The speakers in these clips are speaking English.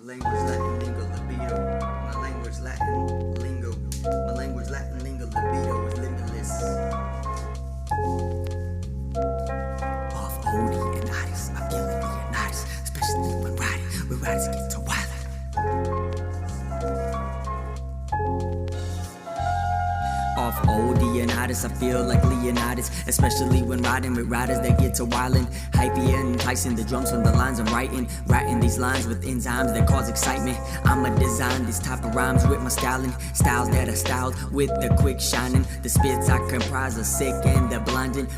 language Latin lingo libido. My language Latin lingo. My language Latin lingo libido is limitless. Off Odie and Otis, I feel like Leonidas, especially when riders get to wild. Off Odeonitis, I feel like Leonidas, especially when riding with riders that get to wildin'. Hypey and enticing the drums from the lines I'm writing these lines with enzymes that cause excitement. I'ma design these type of rhymes with my styling, styles that are styled with the quick shining. The spits I comprise are sick and the blinding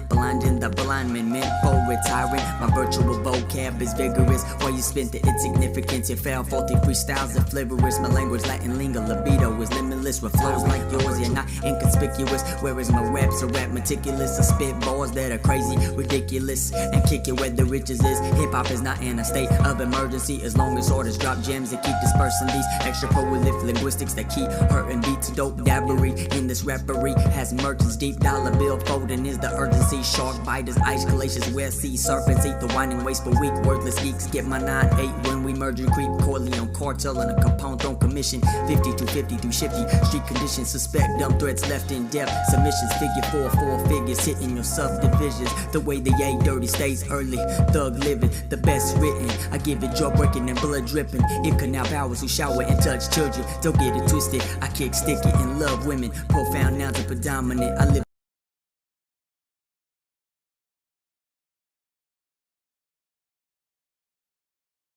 the blind men meant for retiring. My virtual vocab is vigorous, while you spent the insignificance. You fail faulty freestyles are flavorous. My language Latin lingo libido is limitless with flows like yours. You're not inconspicuous, whereas my raps are rap meticulous. I spit bars that are crazy, ridiculous, and kick it where the riches is. Hip-hop is not in a state of emergency, as long as orders drop gems that keep dispersing these extra prolific linguistics that keep hurting beats. Dope dabbery in this rappery has merchants. Deep dollar bill folding is the urgency. Shark biters, ice glaciers, where sea serpents eat the winding waste for weak worthless geeks. Get my 9-8 when we merge and creep. Corleone cartel and a Capone on commission. 50-50 through shifty street conditions. Suspect dumb threats left in depth. Submissions figure 4 figures hitting your subdivisions. The way the A dirty stays early. Thug living, the best written. I give it jaw breaking and blood dripping. If canal powers who shower and touch children. Don't get it twisted. I kick sticky and love women. Profound nouns are predominant. I live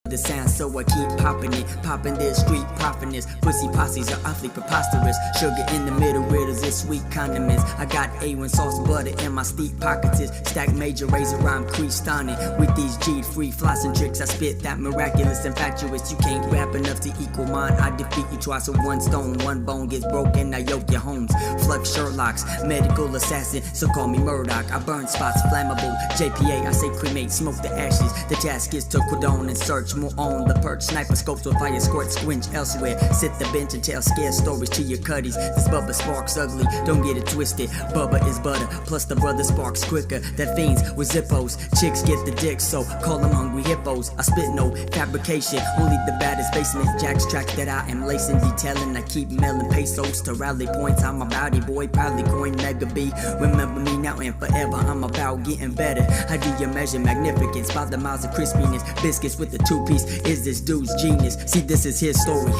the sound, so I keep popping it. Popping this street popping this. Pussy posses are awfully preposterous. Sugar in the middle, riddles is sweet condiments. I got A1 sauce butter in my steep pockets. Stack major razor rhyme creased on it. With these G'd free flossing tricks, I spit that miraculous infatuous. You can't rap enough to equal mine. I defeat you twice with one stone. One bone gets broken, I yoke your homes. Flux Sherlock's medical assassin, so call me Murdoch. I burn spots flammable. JPA, I say cremate, smoke the ashes. The jaskets to Cordon and search. More on the perch, sniper scopes with fire squirt, squinch elsewhere. Sit the bench and tell scare stories to your cuddies. This Bubba sparks ugly, don't get it twisted. Bubba is butter, plus the brother sparks quicker. That fiends with zippos, chicks get the dick, so call them hungry hippos. I spit no fabrication, only the baddest basement jacks track that I am lacing, detailing. I keep mailing pesos to rally points. I'm a body boy, proudly coin mega B. Remember me now and forever, I'm about getting better. I do your measure magnificence by the miles of crispiness. Biscuits with the 2-piece is this dude's genius. See, this is his story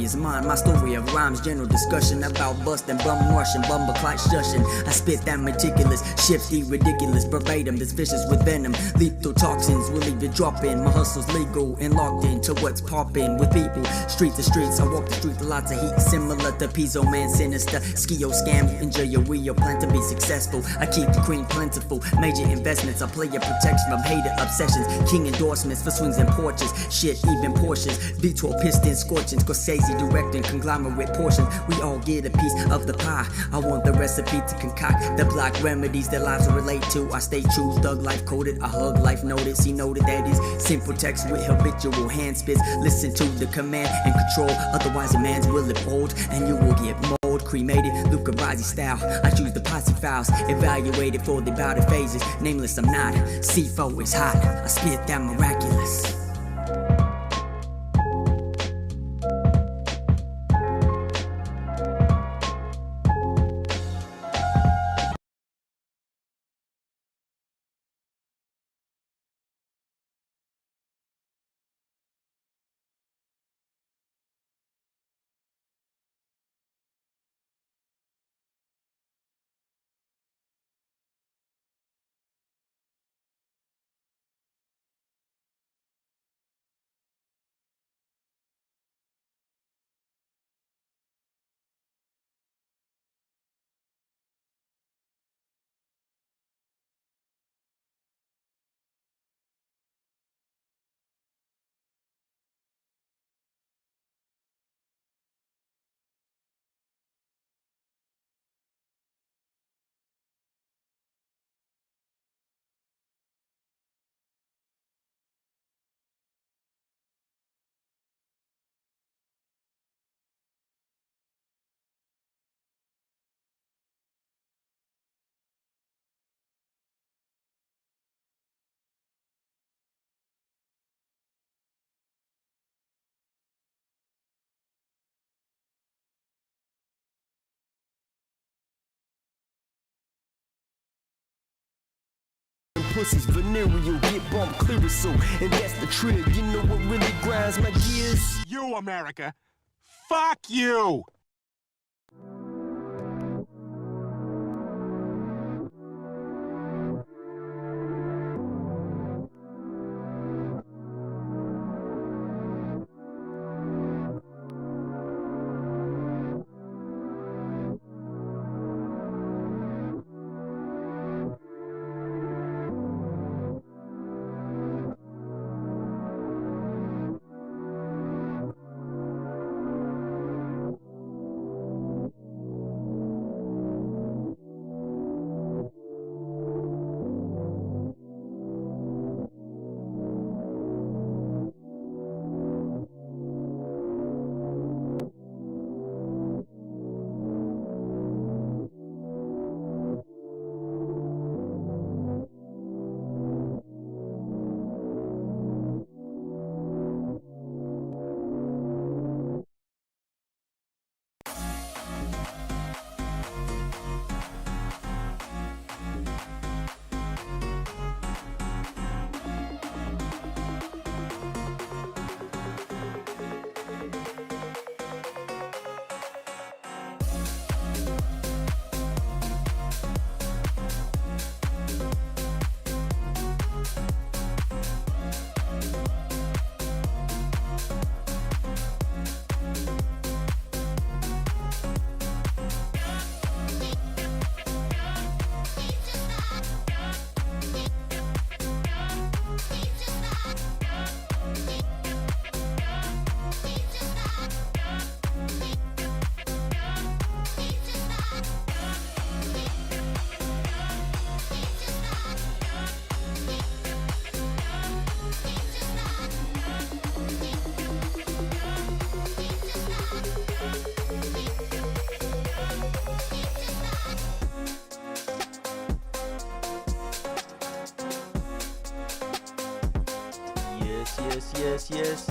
is mine. My story of rhymes, general discussion about busting, bum rushing, bumbleclot shushing. I spit that meticulous, shifty, ridiculous, verbatim, this vicious with venom. Lethal toxins will leave you dropping. My hustle's legal and locked into what's popping with people. Street to streets, I walk the street with lots of heat, similar to Pizzo Man Sinister. Skio scam, enjoy your real plan to be successful. I keep the cream plentiful, major investments. I play your protection from hater obsessions. King endorsements for swings and porches. Shit, even Porsches, V12 pistons, scorching, Scorsese directing, conglomerate portions. We all get a piece of the pie. I want the recipe to concoct the block remedies that lives relate to. I stay true, thug life coded, I hug life noted. See, noted that is simple text with habitual hand spits. Listen to the command and control, otherwise a man's will live old and you will get mold. Cremated, Luca Brasi style. I choose the posse files, evaluated for the bout of phases. Nameless, I'm not. C4 is hot. I spit that miraculous. pussies venereal, get bumped clear as so. And that's the trick, you know what really grinds my gears? You, America. Fuck you!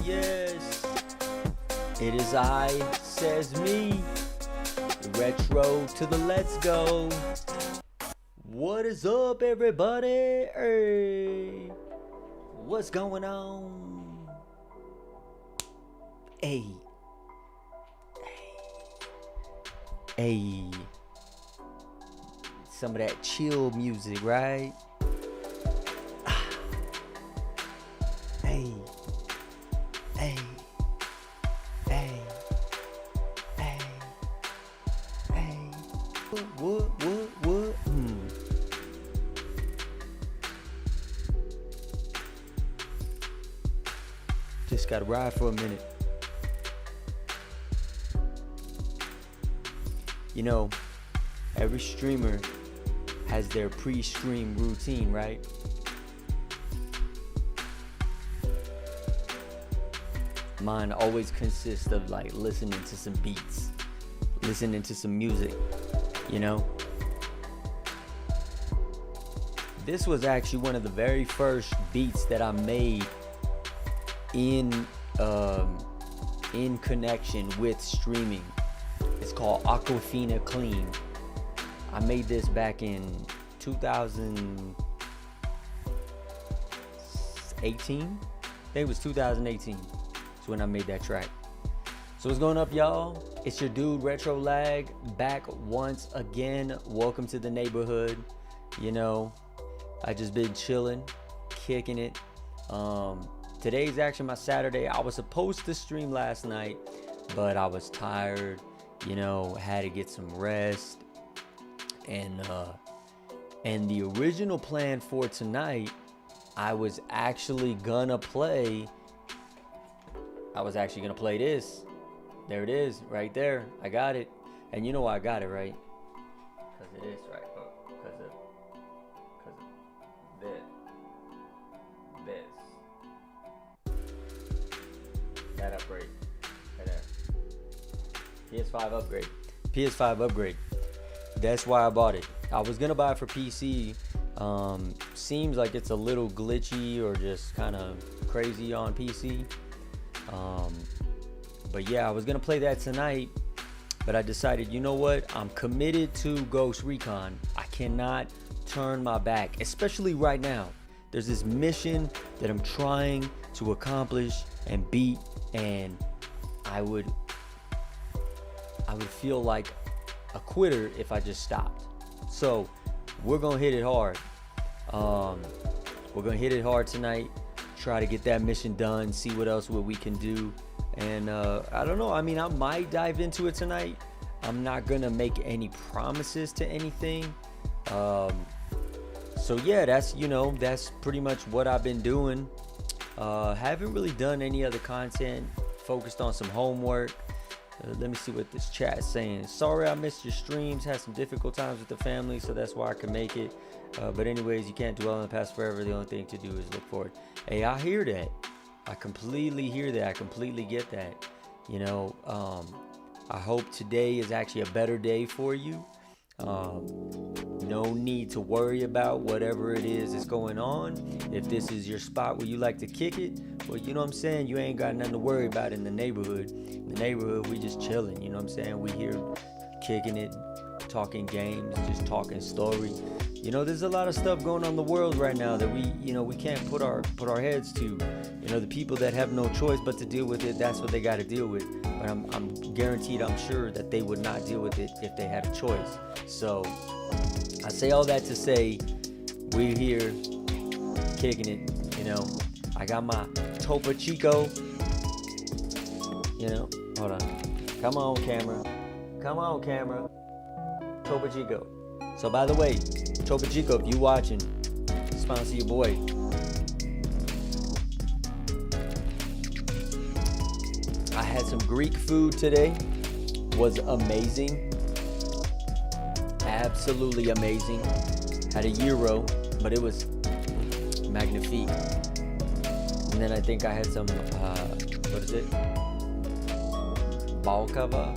Yes. It is I, says me, Retro to the Let's Go. What is up, everybody? Hey, what's going on? Hey. Some of that chill music, right? Hey. What? Just gotta ride for a minute. You know, every streamer has their pre-stream routine, right? Mine always consists of like listening to some beats, listening to some music, you know? This was actually one of the very first beats that I made in connection with streaming. It's called Aquafina Clean. I made this back in 2018. I think it was 2018. That's when I made that track. So what's going up, y'all? It's your dude Retro Lag back once again. Welcome to the neighborhood. You know, I just been chilling, kicking it. Today's actually my Saturday. I was supposed to stream last night, but I was tired, you know, had to get some rest. And the original plan for tonight, I was actually gonna play this. There it is, right there. I got it. And you know why I got it, right? Because it is, right? Because of this. That upgrade. Right there. PS5 upgrade. That's why I bought it. I was gonna buy it for PC. Seems like it's a little glitchy or just kind of crazy on PC. But yeah, I was gonna play that tonight, but I decided, you know what? I'm committed to Ghost Recon. I cannot turn my back, especially right now. There's this mission that I'm trying to accomplish and beat, and I would feel like a quitter if I just stopped. So we're gonna hit it hard. We're gonna hit it hard tonight. Try to get that mission done. See what we can do. And I don't know. I mean, I might dive into it tonight. I'm not gonna make any promises to anything. So yeah, that's pretty much what I've been doing. Haven't really done any other content. Focused on some homework. Let me see what this chat is saying. Sorry I missed your streams. Had some difficult times with the family, so that's why I can make it. But anyways, you can't dwell in the past forever. The only thing to do is look forward. Hey, I hear that. I completely hear that. I completely get that. I hope today is actually a better day for you. No need to worry about whatever it is that's going on. If this is your spot where you like to kick it, well, you know what I'm saying, you ain't got nothing to worry about in the neighborhood. In the neighborhood, we just chilling, you know what I'm saying? We here kicking it, talking games, just talking story. There's a lot of stuff going on in the world right now that we can't put our heads to. The people that have no choice but to deal with it, that's what they got to deal with. But I'm guaranteed, I'm sure that they would not deal with it if they had a choice. So I say all that to say, we're here kicking it. I got my Topo Chico. Hold on. Come on, camera. Topo Chico. So by the way, Topo Chico, if you watching, sponsor your boy. I had some Greek food today. Was amazing. Absolutely amazing. Had a gyro, but it was magnifique. And then I think I had some, what is it? Balkalava.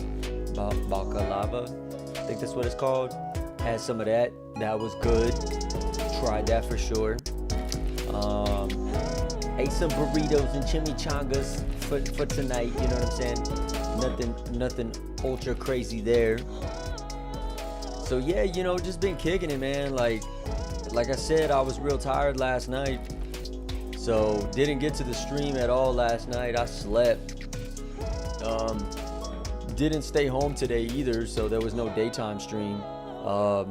I think that's what it's called. Had some of that. That was good. Tried that for sure. Ate some burritos and chimichangas for tonight. You know what I'm saying? Nothing ultra crazy there. So yeah, just been kicking it, man. Like I said, I was real tired last night. So didn't get to the stream at all last night. I slept. Didn't stay home today either, so there was no daytime stream. I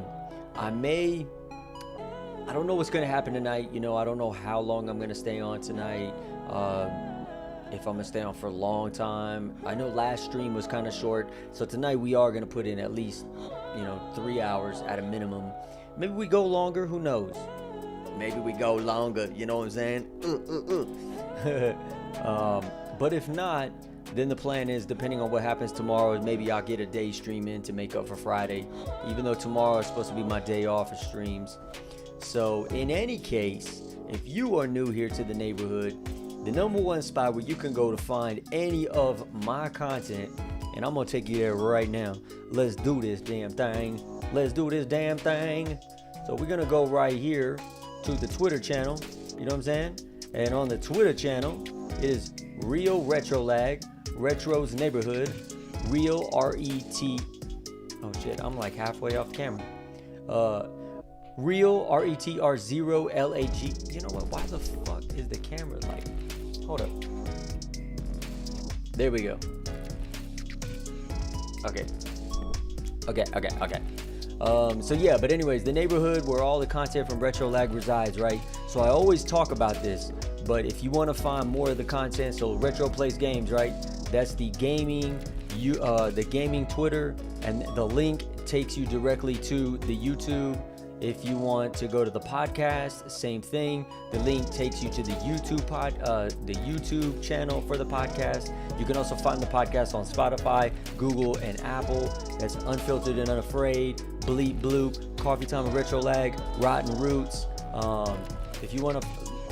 don't know what's gonna happen tonight. I don't know how long I'm gonna stay on tonight. If I'm gonna stay on for a long time. I know last stream was kind of short, so tonight we are gonna put in at least 3 hours at a minimum. Maybe we go longer, who knows? Maybe we go longer, you know what I'm saying? But if not, then the plan is, depending on what happens tomorrow, maybe I'll get a day stream in to make up for Friday, even though tomorrow is supposed to be my day off of streams. So in any case, if you are new here to the neighborhood, the number one spot where you can go to find any of my content, and I'm gonna take you there right now. Let's do this damn thing. So we're gonna go right here to the Twitter channel, you know what I'm saying? And on the Twitter channel, it is Real Retro Lag, Retro's Neighborhood, Real R-E-T. Oh shit, I'm like halfway off camera. Real R-E-T-R-0-L-A-G. You know what? Why the fuck is the camera like? Hold up. There we go. Okay. So yeah, but anyways, the neighborhood where all the content from Retro Lag resides, right? So I always talk about this, but if you want to find more of the content, so Retr0PlaysGames, right? That's the gaming, the gaming Twitter, and the link takes you directly to the YouTube. If you want to go to the podcast, same thing. The link takes you to the YouTube channel for the podcast. You can also find the podcast on Spotify, Google, and Apple. That's Unfiltered and Unafraid, Bleep Bloop, Coffee Time with Retro Lag, Rotten Roots. If you want to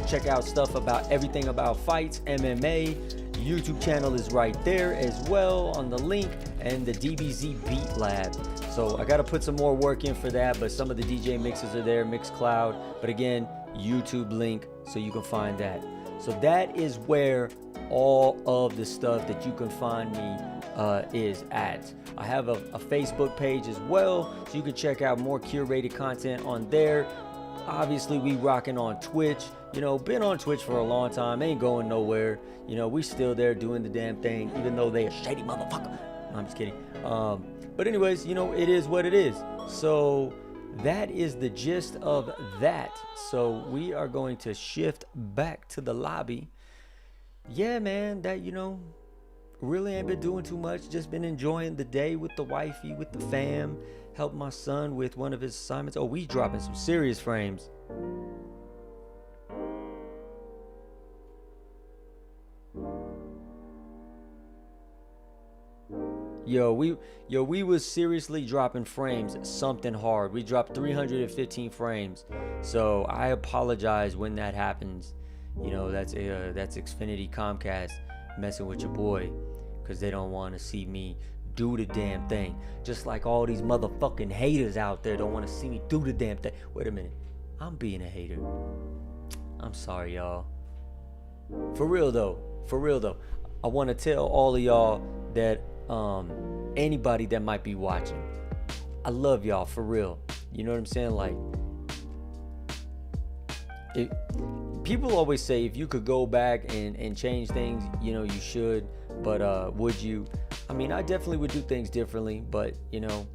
check out stuff about everything about fights, MMA, YouTube channel is right there as well on the link, and the DBZ Beat Lab. So I got to put some more work in for that, but some of the DJ mixes are there, Mixcloud. But again, YouTube link, so you can find that. So that is where all of the stuff that you can find me is at. I have a Facebook page as well, so you can check out more curated content on there. Obviously, we rocking on Twitch. You know, been on Twitch for a long time, ain't going nowhere. You know, we still there doing the damn thing, even though they a shady motherfucker. No, I'm just kidding. But anyways, you know, it is what it is. So that is the gist of that. So we are going to shift back to the lobby. Yeah, man, that, you know, really ain't been doing too much. Just been enjoying the day with the wifey, with the fam. Helped my son with one of his assignments. Oh, we dropping some serious frames. Yo, we was seriously dropping frames, something hard. We dropped 315 frames. So I apologize when that happens. You know, that's Xfinity Comcast messing with your boy, because they don't want to see me do the damn thing. Just like all these motherfucking haters out there don't want to see me do the damn thing. Wait a minute. I'm being a hater. I'm sorry, y'all. For real though. I want to tell all of y'all that anybody that might be watching, I love y'all for real. You know what I'm saying? Like, people always say if you could go back and change things, you know, you should. But would you? I mean, I definitely would do things differently, but you know,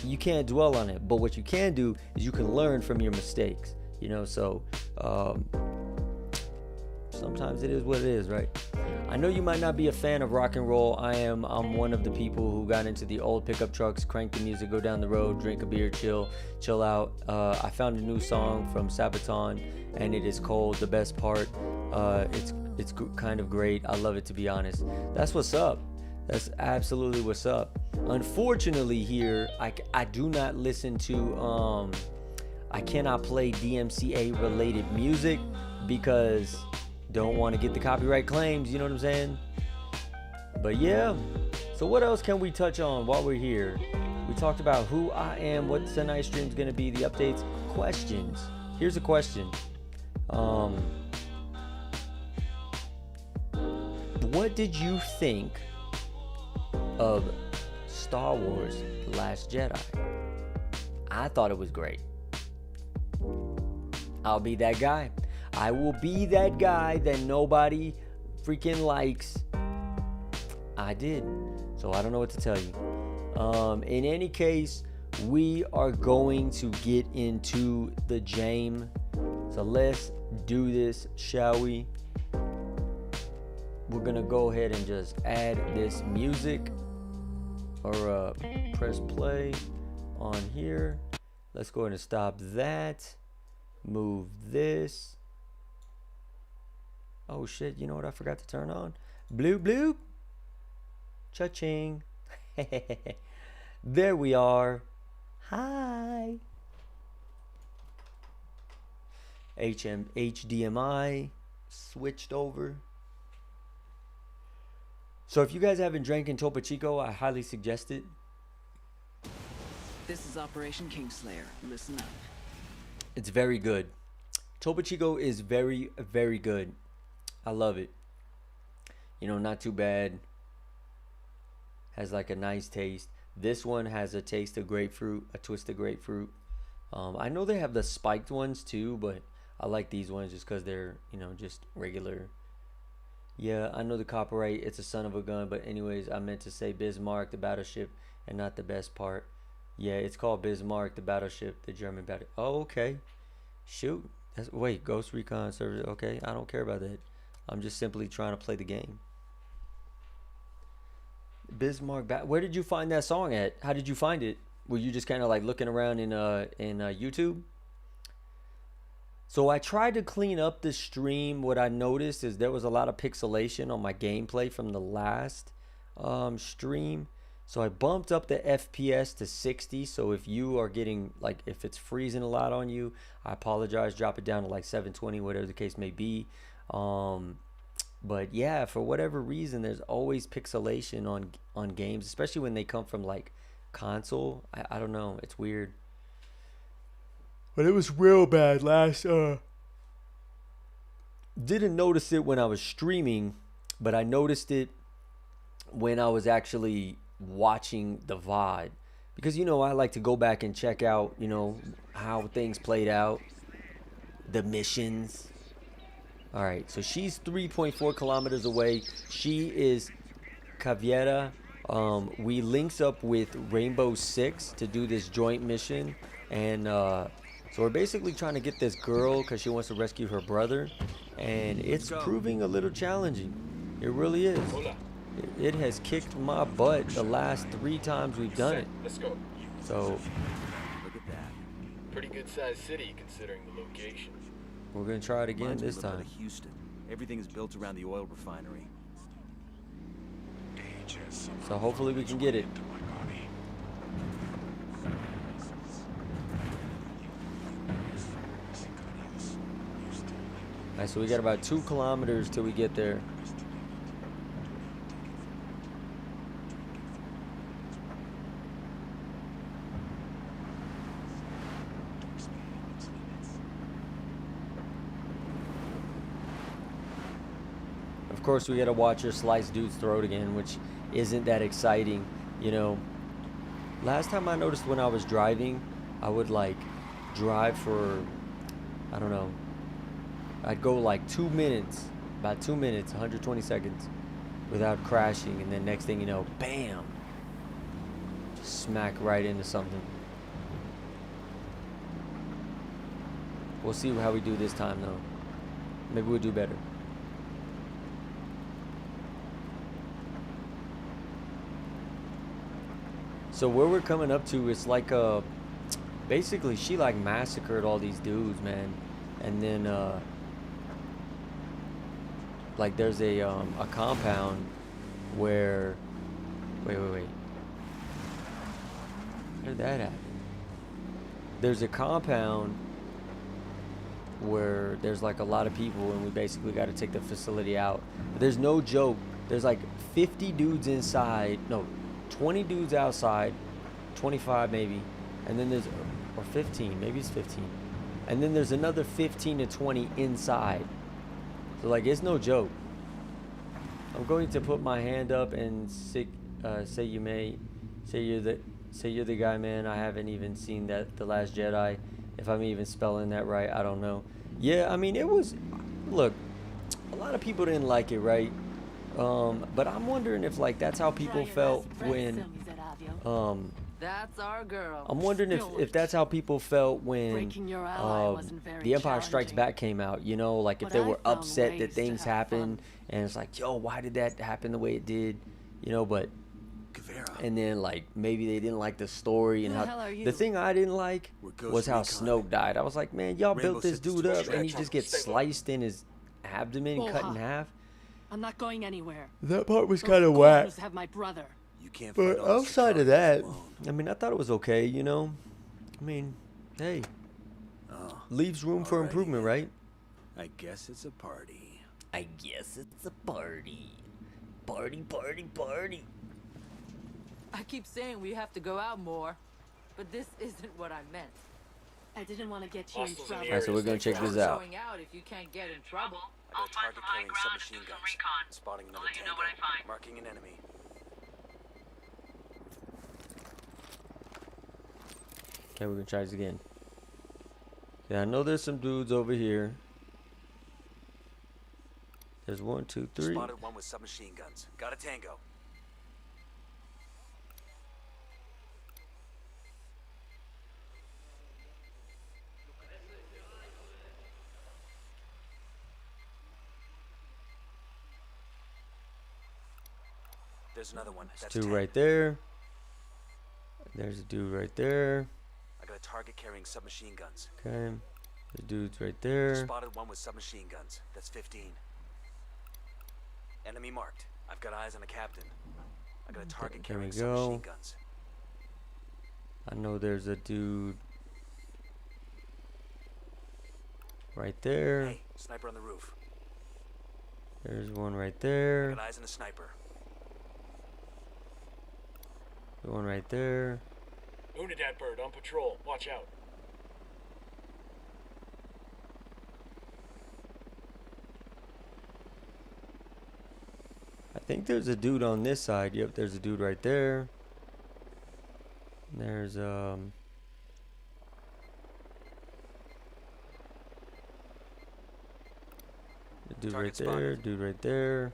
you can't dwell on it. But what you can do is you can learn from your mistakes, you know. So sometimes it is what it is, right? I know you might not be a fan of rock and roll. I'm one of the people who got into the old pickup trucks, crank the music, go down the road, drink a beer, chill out. I found a new song from Sabaton, and it is called The Best Part. It's kind of great. I love it, to be honest. That's what's up. That's absolutely what's up. Unfortunately here, I do not listen to, I cannot play DMCA related music because don't want to get the copyright claims, you know what I'm saying? But yeah, so what else can we touch on while we're here? We talked about who I am, what tonight's stream is going to be, the updates, questions. Here's a question. What did you think of Star Wars The Last Jedi? I thought it was great. I'll be that guy. I will be that guy that nobody freaking likes. I did. So I don't know what to tell you. In any case, we are going to get into the game. So let's do this, shall we? We're going to go ahead and just add this music, or press play on here. Let's go ahead and stop that. Move this. Oh shit, you know what I forgot to turn on? Bloop bloop. Cha-ching. There we are. Hi. HDMI switched over. So if you guys haven't drank in Topo Chico, I highly suggest it. This is Operation Kingslayer. Listen up. It's very good. Topo Chico is very, very good. I love it. You know, not too bad. Has like a nice taste. This one has a taste of grapefruit, a twist of grapefruit. I know they have the spiked ones too, but I like these ones just because they're, you know, just regular. Yeah, I know the copyright, it's a son of a gun, but anyways, I meant to say Bismarck, the battleship, and not The Best Part. Yeah, it's called Bismarck, the battleship, the German battle. Oh, okay. Shoot. Wait, Ghost Recon service. Okay, I don't care about that. I'm just simply trying to play the game. Bismarck. Where did you find that song at? How did you find it? Were you just kind of like looking around in YouTube? So I tried to clean up the stream. What I noticed is there was a lot of pixelation on my gameplay from the last stream. So I bumped up the FPS to 60. So if you are getting, like, if it's freezing a lot on you, I apologize. Drop it down to like 720, whatever the case may be. But yeah, for whatever reason, there's always pixelation on games, especially when they come from like console. I don't know. It's weird. But it was real bad last didn't notice it when I was streaming, but I noticed it when I was actually watching the VOD. Because, you know, I like to go back and check out, you know, how things played out. The missions. Alright, so she's 3.4 kilometers away. She is Caviera. We links up with Rainbow Six to do this joint mission. And so we're basically trying to get this girl because she wants to rescue her brother. And it's proving a little challenging. It really is. It has kicked my butt the last 3 times we've done it. Let's go. So Look at that. Pretty good sized city considering the location. we're going to try it again Reminds me this a little time. bit of Houston. Everything is built around the oil refinery. So hopefully we can get it. Alright, so we got about 2 kilometers till we get there. Of course, we gotta watch her slice dude's throat again, which isn't that exciting, you know. Last time I noticed when I was driving, I would like drive for, I don't know, I'd go like 2 minutes, about 2 minutes, 120 seconds without crashing, and then next thing you know, bam, just smack right into something. We'll see how we do this time though. Maybe we'll do better. So where we're coming up to, it's like basically she like massacred all these dudes, man, and then like there's a compound where wait where did that happen? There's a compound where there's like a lot of people, and we basically got to take the facility out. But there's no joke. There's like 50 dudes inside. No, 20 dudes outside, 25 maybe, and then there's, or 15, maybe it's 15, and then there's another 15 to 20 inside. So like, it's no joke. I'm going to put my hand up and say you're the guy, man. I haven't even seen that The Last Jedi. If I'm even spelling that right, I don't know. Yeah, I mean, it was, look, a lot of people didn't like it, right? But I'm wondering if like that's how people felt when That's our girl. I'm wondering if that's how people felt when Breaking your ally wasn't very The Empire Strikes challenging. Back came out, you know, like if But they I were found upset that ways to things have happened, and it's like, yo, why did that happen the way it did, you know? But and then like maybe they didn't like the story and Who the how hell are you? the thing I didn't like We're Ghost was how Recon. Snoke died. I was like, man, y'all Rainbow built this Six dude up and he Stay just gets low. sliced in his abdomen, cut in Bullha. half. I'm not going anywhere. That part was Those kind of whack. corners have my brother. You can't But fight all this outside of for that, alone. I mean, I thought it was okay, you know. I mean, hey, Oh, leaves room for alrighty improvement, then. right? I guess it's a party. I guess it's a party. Party, party, party. I keep saying we have to go out more, but this isn't what I meant. I didn't want to get you in Hostiles in trouble. the Alright, so we're gonna check this out. Going out if you can't get in trouble. I'll find some high ground and do some recon. Spotting I'll another let you know what I find. Marking an enemy. Okay, we're gonna try this again. Yeah, I know there's some dudes over here. There's 1, 2, 3. Spotted one with submachine guns. Got a tango. There's another one. That's 2 10. right there. There's a dude right there. I got a target carrying submachine guns. Okay. The dude's right there. Spotted one with submachine guns. That's 15. Enemy marked. I've got eyes on a captain. I got a target There we carrying submachine go. guns. I know there's a dude right there. Hey, sniper on the roof. There's one right I there. got eyes on a sniper. The one right there. Unidad bird on patrol. Watch out. think there's a dude on this side. Yep, there's a dude right there. There's a dude right there, dude right there.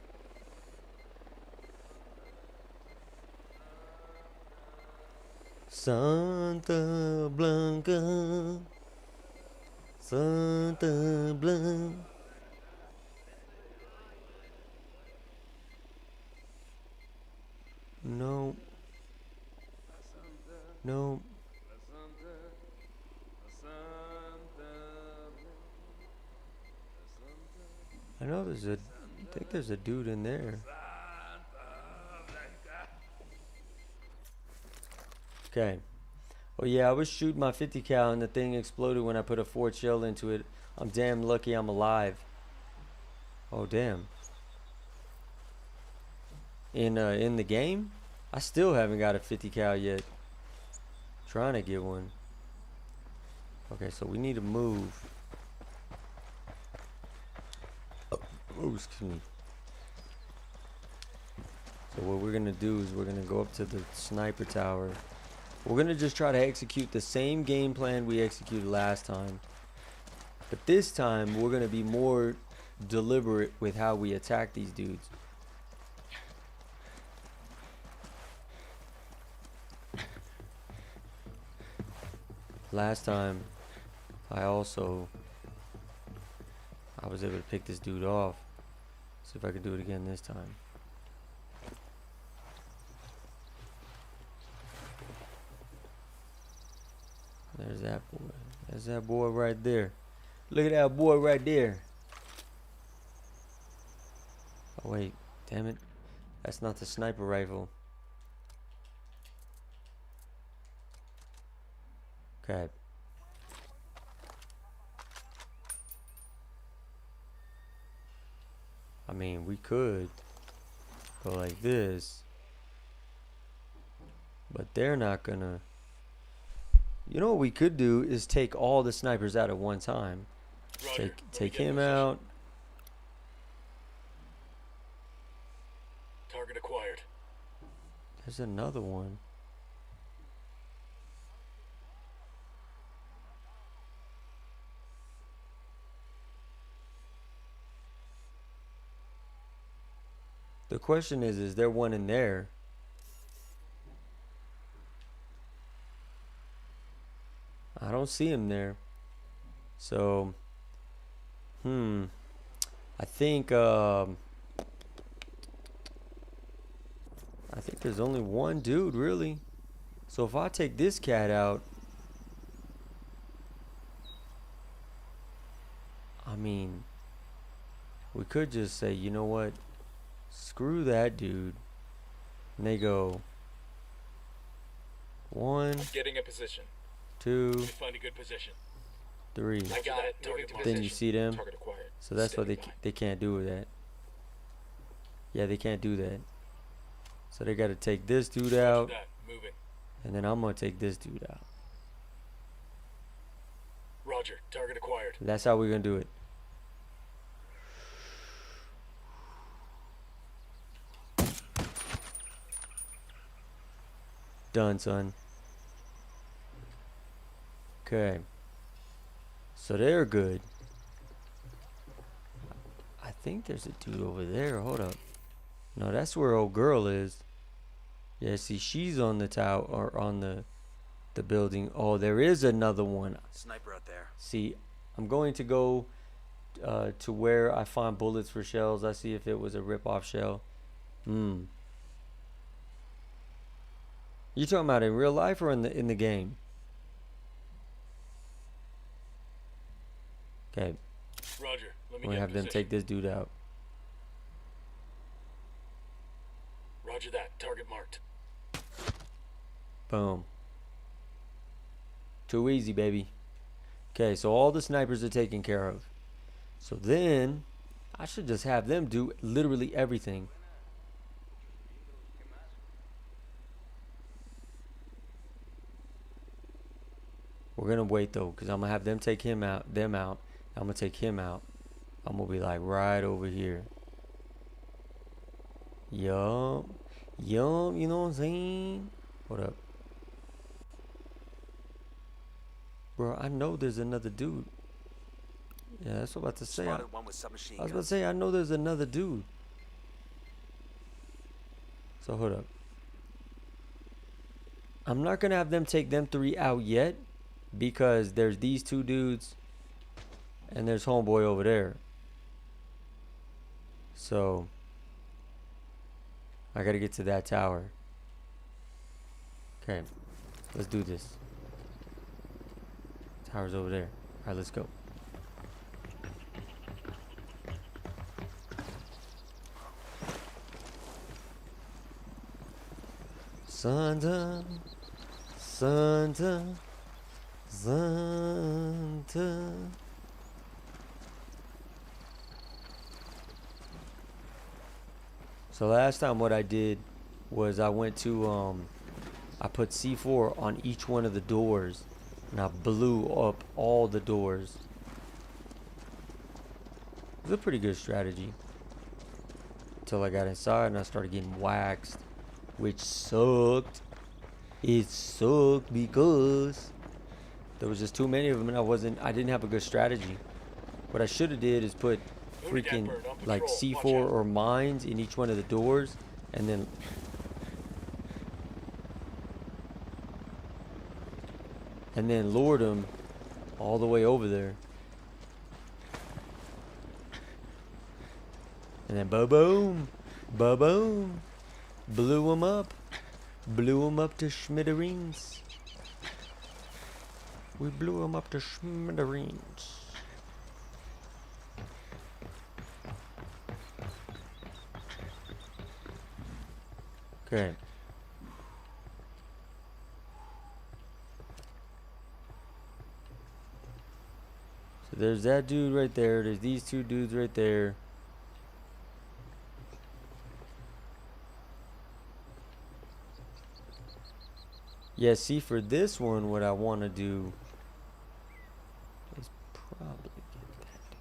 Santa Blanca, Santa Blanca. No. No. I know I think there's a dude in there. Okay. Oh yeah, I was shooting my 50 cal and the thing exploded when I put a 4 shell into it. I'm damn lucky I'm alive. Oh damn. In the game, I still haven't got a 50 cal yet. Trying to get one. Okay, so we need to move. Oh, excuse me. So what we're gonna do is we're gonna go up to the sniper tower. We're gonna just try to execute the same game plan we executed last time, but this time we're gonna be more deliberate with how we attack these dudes. Last time I was able to pick this dude off. See if I can do it again this time. There's that boy. There's that boy right there. Look at that boy right there. Oh wait, damn it. That's not the sniper rifle. Okay. I mean, we could go like this, but they're not gonna. You know what we could do is take all the snipers out at one time. Roger. Take him out. Target acquired. There's another one. The question is there one in there? I don't see him there. So, I think there's only one dude really. So if I take this cat out, I mean, we could just say, you know what? Screw that dude. And they go 1, Getting a position. 2, Find a good position. 3. I got it. Target Then you see them. Target acquired. So that's what they can't do with that. Yeah, they can't do that. So they got to take this dude out, Moving. and then I'm gonna take this dude out. Roger. Target acquired. That's how we're gonna do it. Done, son. Okay. So they're good. I think there's a dude over there. Hold up. No, that's where old girl is. Yeah, see, she's on the tower or on the building. Oh, there is another one. Sniper out there. See, I'm going to go to where I find bullets for shells. I see if it was a rip-off shell. You talking about in real life or in the game? Okay. Roger. Let me We get have them position. take this dude out. Roger that. Target marked. Boom. Too easy, baby. Okay, so all the snipers are taken care of. So then I should just have them do literally everything. We're gonna wait though, because I'm gonna have them take them out. I'm gonna take him out. I'm gonna be like right over here. Yup. Yup, you know what I'm saying? What up? Bro, I know there's another dude. Yeah, that's what I'm about to say. Spotted one with submachine I was about to guns. say, I know there's another dude. So, hold up. I'm not going to have them take them 3 out yet, because there's these 2 dudes and there's homeboy over there. So, I got to get to that tower. Okay, let's do this. Tower's over there. All right, let's go. Santa, Santa, Santa. So last time what I did was I went to I put C4 on each one of the doors and I blew up all the doors. It was a pretty good strategy until I got inside and I started getting waxed, which sucked. It sucked because there was just too many of them and I didn't have a good strategy. What I should have did is put freaking like C4 or mines in each one of the doors and then lured them all the way over there. And then ba-boom, ba-boom, blew them up to smithereens. We blew them up to smithereens. Okay. So there's that dude right there. There's these 2 dudes right there. Yeah, see, for this one, what I want to do is probably get that dude.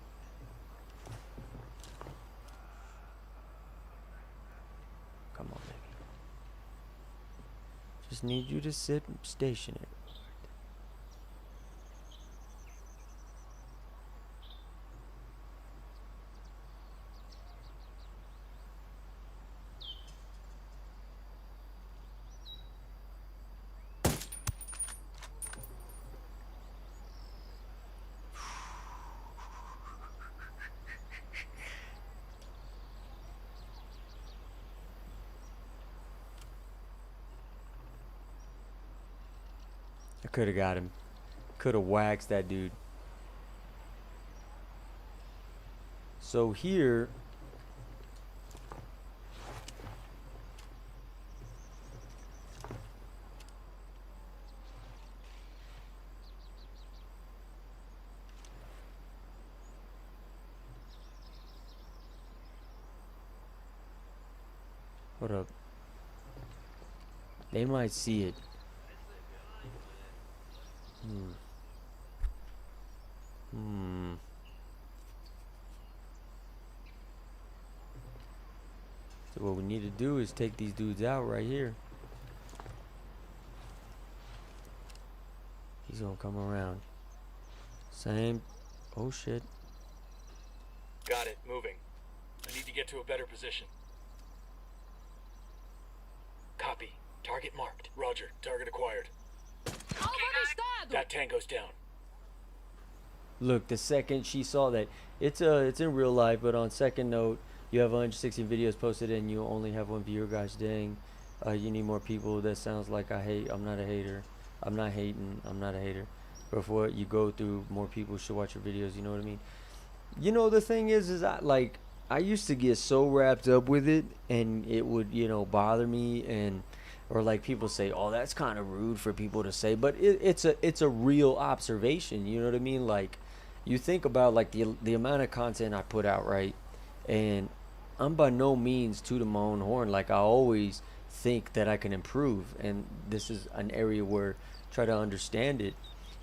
Come on, baby. Just need you to sit stationary. I could have got him. Could have waxed that dude. So here, hold up. They might see it. So what we need to do is take these dudes out right here. He's gonna come around. Same. Oh shit. Got it. Moving. I need to get to a better position. Copy. Target marked. Roger. Target acquired. That tango's down. Look, the second she saw that, it's in real life, but on second note, you have 160 videos posted and you only have 1 viewer. Gosh dang, you need more people. That sounds like I hate. I'm not a hater. I'm not hating. I'm not a hater. But for what you go through, more people should watch your videos. You know what I mean? You know, the thing is I used to get so wrapped up with it, and it would, you know, bother me, and or like people say, oh, that's kind of rude for people to say, but it's a real observation. You know what I mean? Like, you think about like the amount of content I put out, right? And I'm by no means tooting my own horn. Like, I always think that I can improve, and this is an area where try to understand it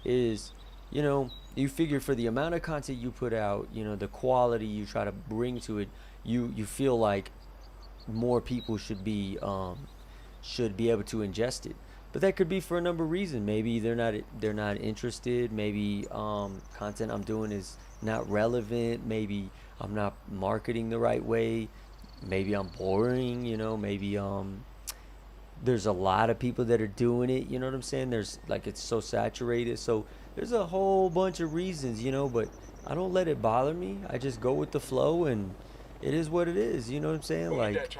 is, you know, you figure for the amount of content you put out, you know, the quality you try to bring to it, you feel like more people should be able to ingest it. But that could be for a number of reasons. Maybe they're not interested. Maybe content I'm doing is not relevant. Maybe I'm not marketing the right way. Maybe I'm boring, you know. Maybe there's a lot of people that are doing it, you know what I'm saying? There's like, it's so saturated. So there's a whole bunch of reasons, you know, but I don't let it bother me. I just go with the flow, and it is what it is, you know what I'm saying? Like,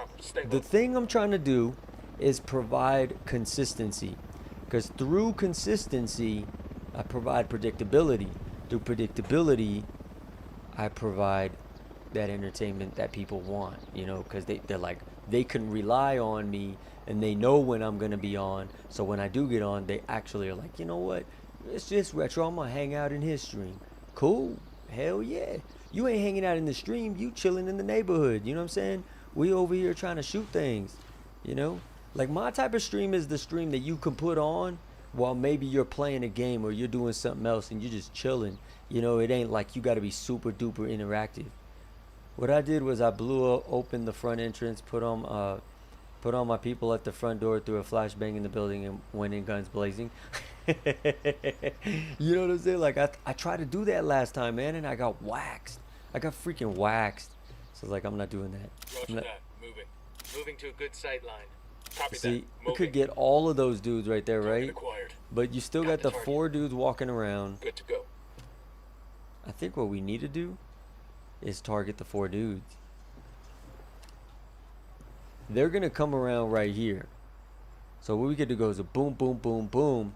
the thing I'm trying to do is provide consistency, because through consistency I provide predictability. Through predictability I provide that entertainment that people want, you know, because they're like, they can rely on me and they know when I'm gonna be on. So when I do get on, they actually are like, you know what, it's just Retro, I'm gonna hang out in his stream. Cool, hell yeah. You ain't hanging out in the stream, you chilling in the neighborhood, you know what I'm saying? We over here trying to shoot things, you know? Like, my type of stream is the stream that you can put on while maybe you're playing a game or you're doing something else and you're just chilling. You know, it ain't like you got to be super duper interactive. What I did was I blew open the front entrance, put on my people at the front door, threw a flashbang in the building, and went in guns blazing. You know what I'm saying? Like, I tried to do that last time, man, and I got waxed. I got freaking waxed. So like, I'm not doing that. Roger that. Moving to a good sight line. Copy See, that. you could get all of those dudes right there, right? Acquired. But you still got the 4 dudes walking around. Good to go. I think what we need to do is target the 4 dudes. They're gonna come around right here. So what we get to go is a boom, boom, boom, boom,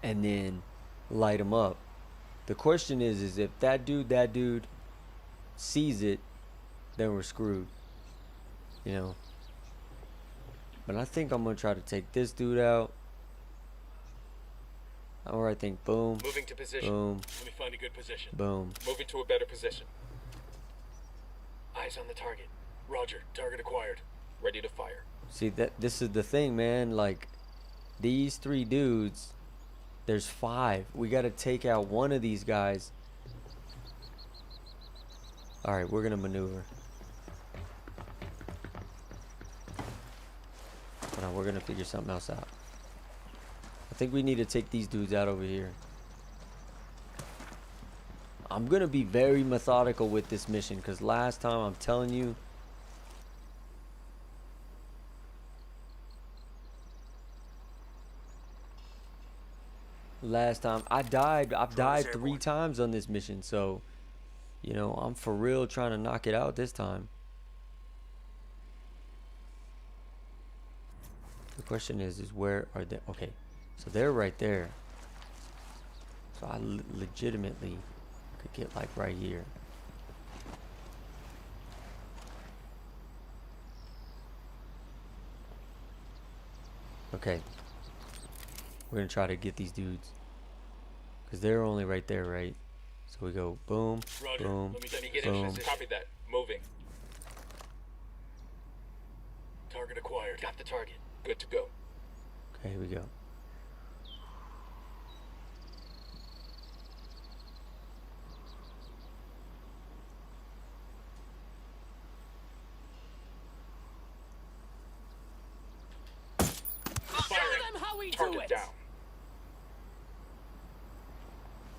and then light them up. The question is if that dude sees it, then we're screwed. You know. But I think I'm gonna try to take this dude out. Or I think boom. Moving to position. Boom. Let me find a good position. Boom. Moving to a better position. Eyes on the target. Roger. Target acquired. Ready to fire. See, this is the thing, man. Like, these 3 dudes, there's 5. We gotta take out one of these guys. Alright, we're gonna maneuver. Hold on, we're gonna figure something else out. I think we need to take these dudes out over here. I'm gonna be very methodical with this mission, because last time, I'm telling you, I've died 3 times on this mission, so you know, I'm for real trying to knock it out this time. The question is where are they? Okay, so they're right there. So I legitimately could get like right here. Okay, we're gonna try to get these dudes because they're only right there, right? So we go boom, Roger. boom, Let me get boom. in position. Copy that. Moving. Target acquired. Got the target. Good to go. Okay, here we go. Target down.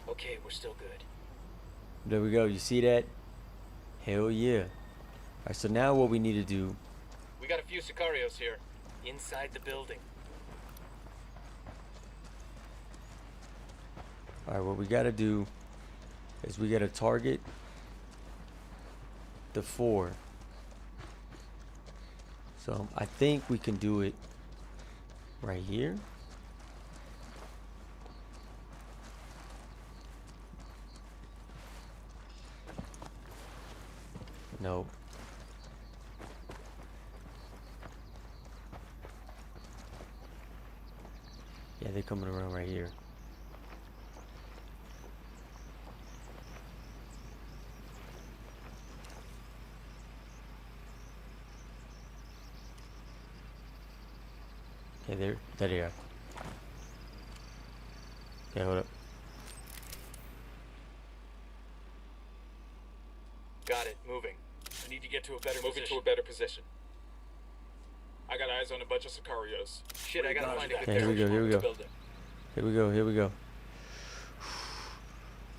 Okay, we're still good. There we go. You see that? Hell yeah. Alright, so now what we need to do. We got a few Sicarios here. Inside the building. Alright, what we gotta do is we gotta target the 4. So I think we can do it right here. Nope. Yeah, they're coming around right here. Okay, there they are. Okay, hold up. Got it. Moving. I need to get to a better position. Moving to a better position. I got eyes on a bunch of Sicarios. Shit, I gotta find a good Okay, here we go, here we go. building. Here we go, here we go.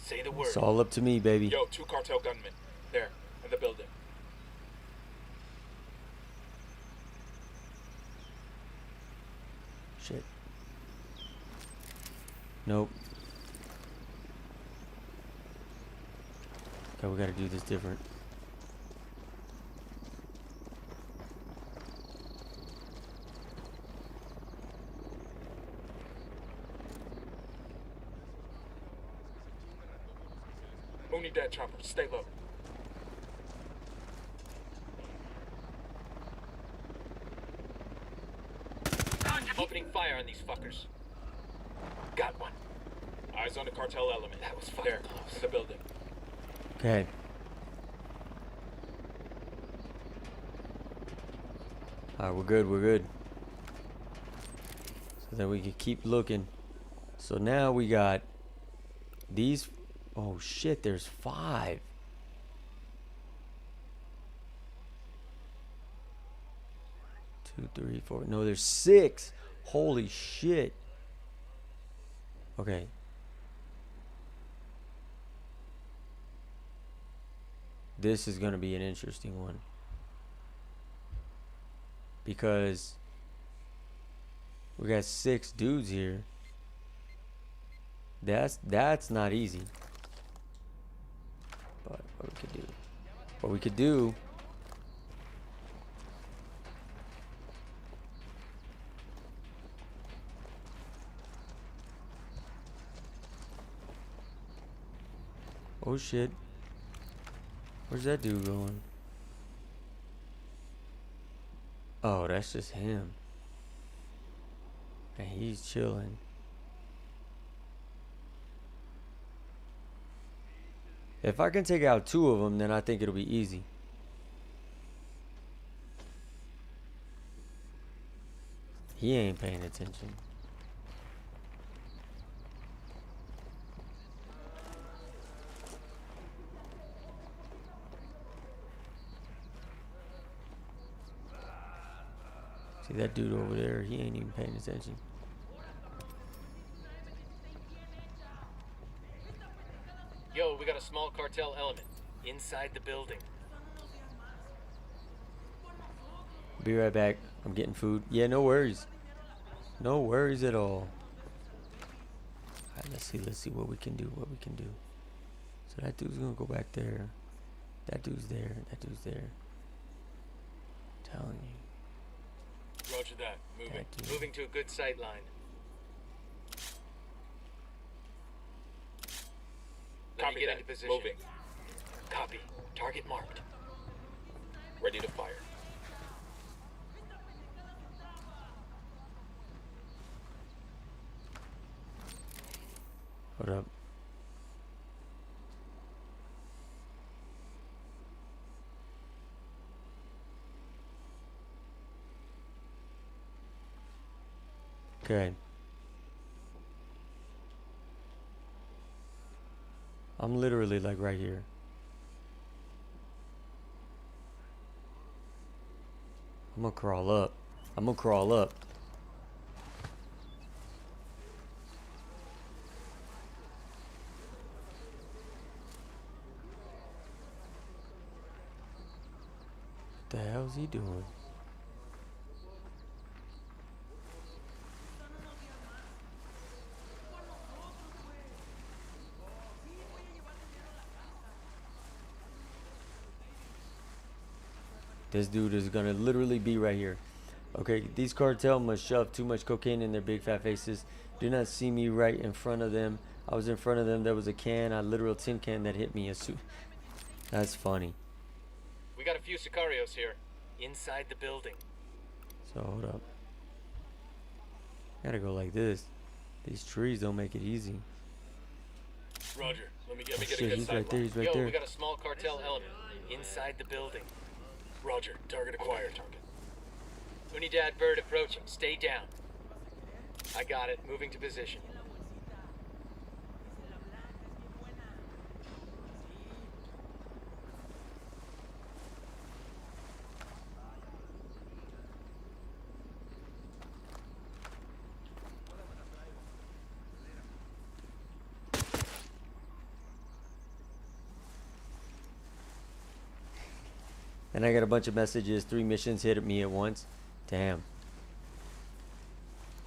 Say the word. It's all up to me, baby. Yo, 2 cartel gunmen. There, in the building. Shit. Nope. Okay, we gotta do this different. Who need that chopper? Stay low. Opening fire on these fuckers. Got one. Eyes on the cartel element. That was fire. In the building. Okay. Alright, we're good, we're good. So then we can keep looking. So now we got these. Oh shit, there's 5. Two, 3, 4. No, there's 6. Holy shit. Okay. This is gonna be an interesting one. Because we got 6 dudes here. That's not easy. But what we could do oh shit, where's that dude going? Oh, that's just him, and he's chilling. If I can take out 2 of them, then I think it'll be easy. He ain't paying attention. See that dude over there? He ain't even paying attention. Yo, we got a small cartel element inside the building. Be right back. I'm getting food. Yeah, no worries. No worries at all. Alright, let's see what we can do. So that dude's gonna go back there. That dude's there. That dude's there. I'm telling you. Roger that. Moving. That dude. Moving to a good sight line. Let me get into position. Moving. Copy. Target marked. Ready to fire. Hold up. Okay. I'm literally like right here. I'm gonna crawl up. What the hell's he doing? This dude is gonna literally be right here. Okay, these cartel must shove too much cocaine in their big fat faces. Do not see me right in front of them. I was in front of them. There was a literal tin can that hit me. That's funny. We got a few Sicarios here, inside the building. So hold up. Gotta go like this. These trees don't make it easy. Roger. Let me get Shit, a good he's sight right there. line. He's right Yo, there. we got a small cartel element inside the building. Roger. Target acquired. Unidad bird approaching. Stay down. I got it. Moving to position. And I got a bunch of messages. 3 missions hit at me at once. Damn.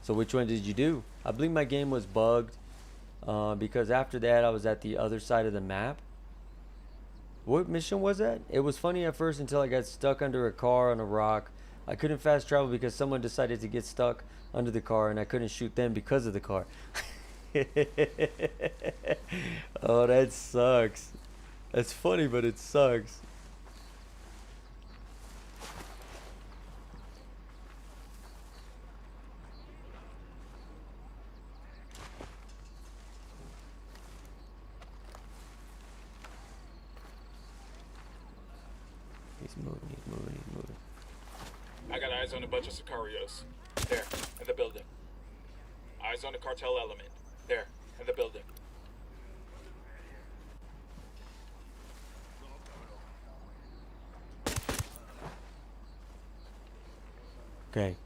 So which one did you do? I believe my game was bugged. Because after that I was at the other side of the map. What mission was that? It was funny at first until I got stuck under a car on a rock. I couldn't fast travel because someone decided to get stuck under the car and I couldn't shoot them because of the car. Oh, that sucks. That's funny, but it sucks. He's moving, he's moving, he's moving. I got eyes on a bunch of Sicarios. There, in the building. Eyes on a cartel element. There, in the building. Okay,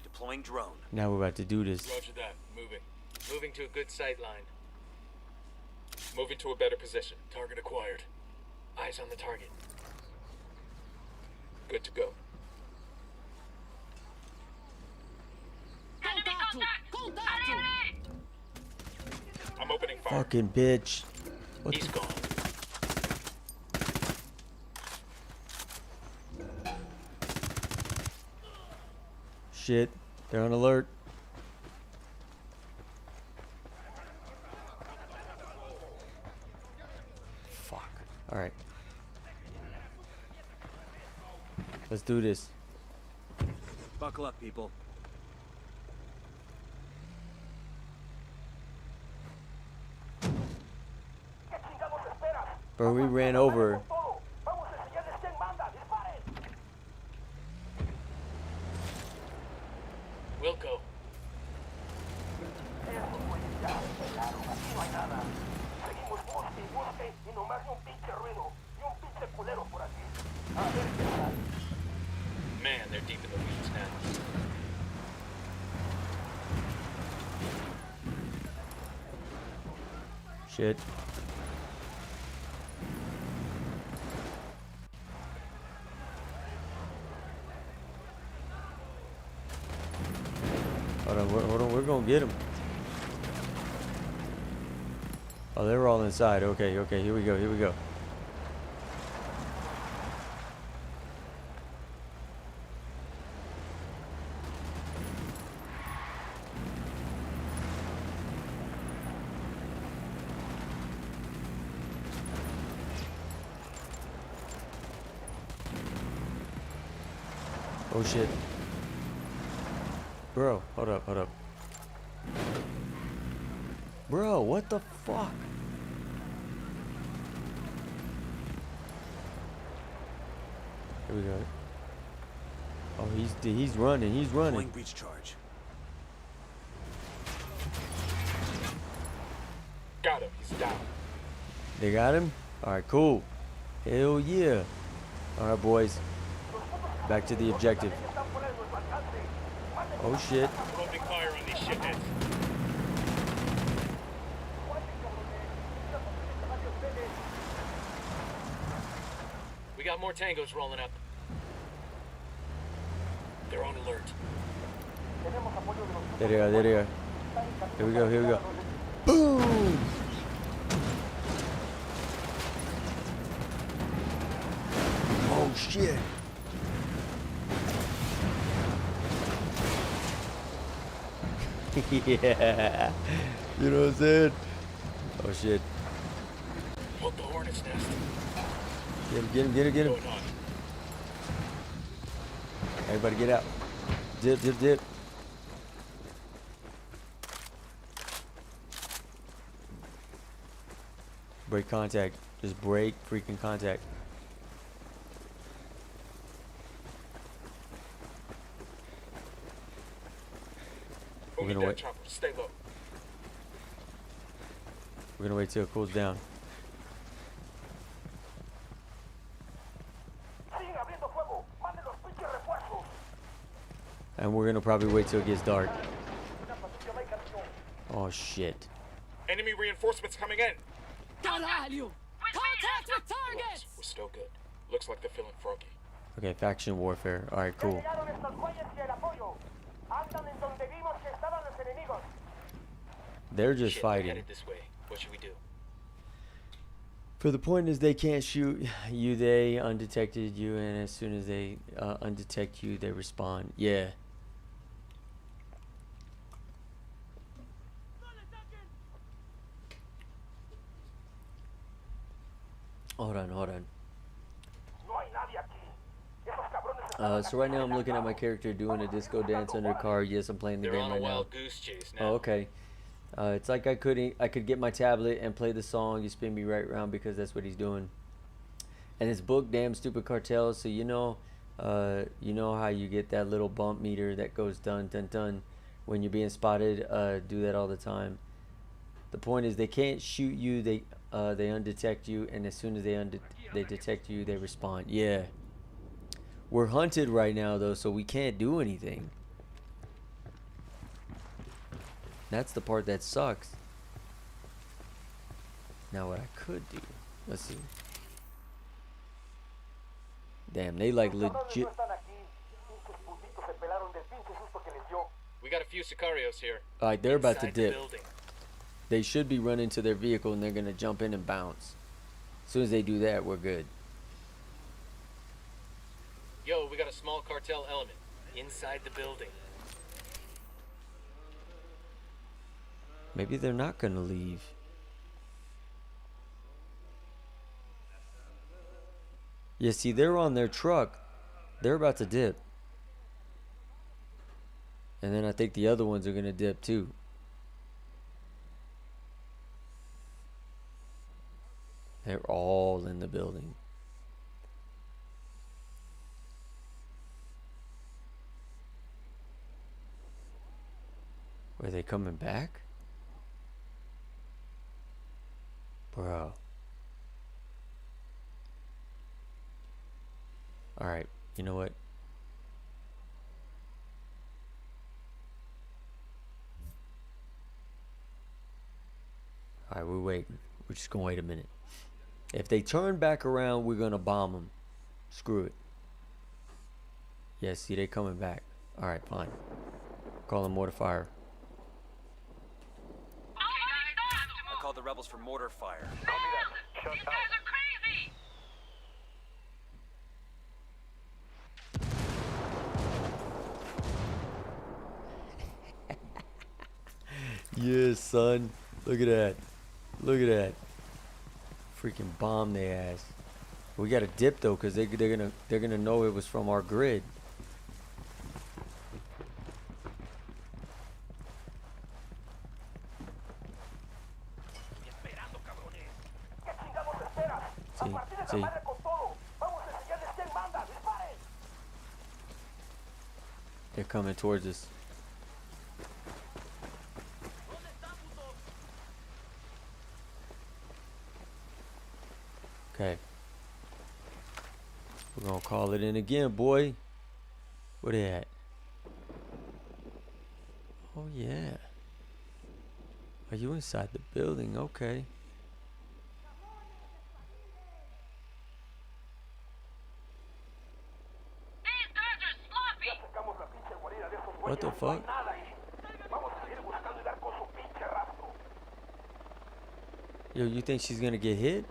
Deploying drone. now we're about to do this. Roger that. Moving. Moving to a good sight line. Moving to a better position. Target acquired. Eyes on the target. Good to go. I'm opening fire. Fucking bitch. What He's the gone. shit? They're on alert. Fuck. Alright. Let's do this. Buckle up, people. Bro, we ran over. Wilco. Man, they're deep in the weeds now. Shit. Hold on, we're gonna get him. Oh, they're all inside. Okay, okay, here we go, here we go. Oh shit. Bro, hold up, hold up. Bro, what the fuck? Here we go. Oh, he's running, he's running. Deploying breach charge. Got him. He's down. They got him? Alright, cool. Hell yeah. Alright, boys. Back to the objective. Oh shit. We're opening fire on these shitheads. We got more tangos rolling up. They're on alert. There they are, there they are. Here we go, here we go. Boom! Oh shit. Yeah. You know what I'm saying? Oh shit. Hook the hornet's nest. Get him, get him, get him, get him. Going on. Everybody get out. Dip, dip, dip. Break contact. Just break freaking contact. We're Moving gonna that wait. chopper. Stay low. We're gonna wait till it cools down. And we're gonna probably wait till it gets dark. Oh shit. Enemy reinforcements coming in. Caralho! contact with targets! We're still good. Looks like they're feeling froggy. Okay, faction warfare. All right, cool. They're just Shit, they're fighting. headed this way. What should we do? For the point is they can't shoot you, they undetected you, and as soon as they undetect you, they respond. Yeah. Hold on. So right now I'm looking at my character doing a disco dance under a car. Yes, I'm playing the They're game on a right now. wild goose chase now. Oh, okay. It's like I could get my tablet and play the song. You spin me right around because that's what he's doing. And it's book damn stupid cartels. So you know how you get that little bump meter that goes dun dun dun when you're being spotted. Do that all the time. The point is they can't shoot you. They undetect you, and as soon as they detect you, they respond. Yeah. We're hunted right now though, so we can't do anything. That's the part that sucks. Now what I could do, let's see. Damn, they like legit. We got a few Sicarios here. Alright, they're about to Inside the dip. building. They should be running to their vehicle and they're gonna jump in and bounce. As soon as they do that, we're good. Yo, we got a small cartel element inside the building. Maybe they're not gonna leave. Yeah, see, they're on their truck. They're about to dip. And then I think the other ones are gonna dip too. They're all in the building. Are they coming back? Bro. Alright, you know what? Alright, we're waiting. We're just gonna wait a minute. If they turn back around, we're gonna bomb them. Screw it. Yeah, see, they coming back. Alright, fine. Call them mortar fire. I called the rebels for mortar fire. These guys are crazy! Yeah, son. Look at that. Look at that. Freaking bomb they ass. We gotta dip though, cause they're gonna know it was from our grid. See. They're coming towards us. Okay. We're gonna call it in again, boy. Where they at? Oh yeah. Are you inside the building? Okay. These guys are sloppy! What the fuck? Yo, you think she's gonna get hit?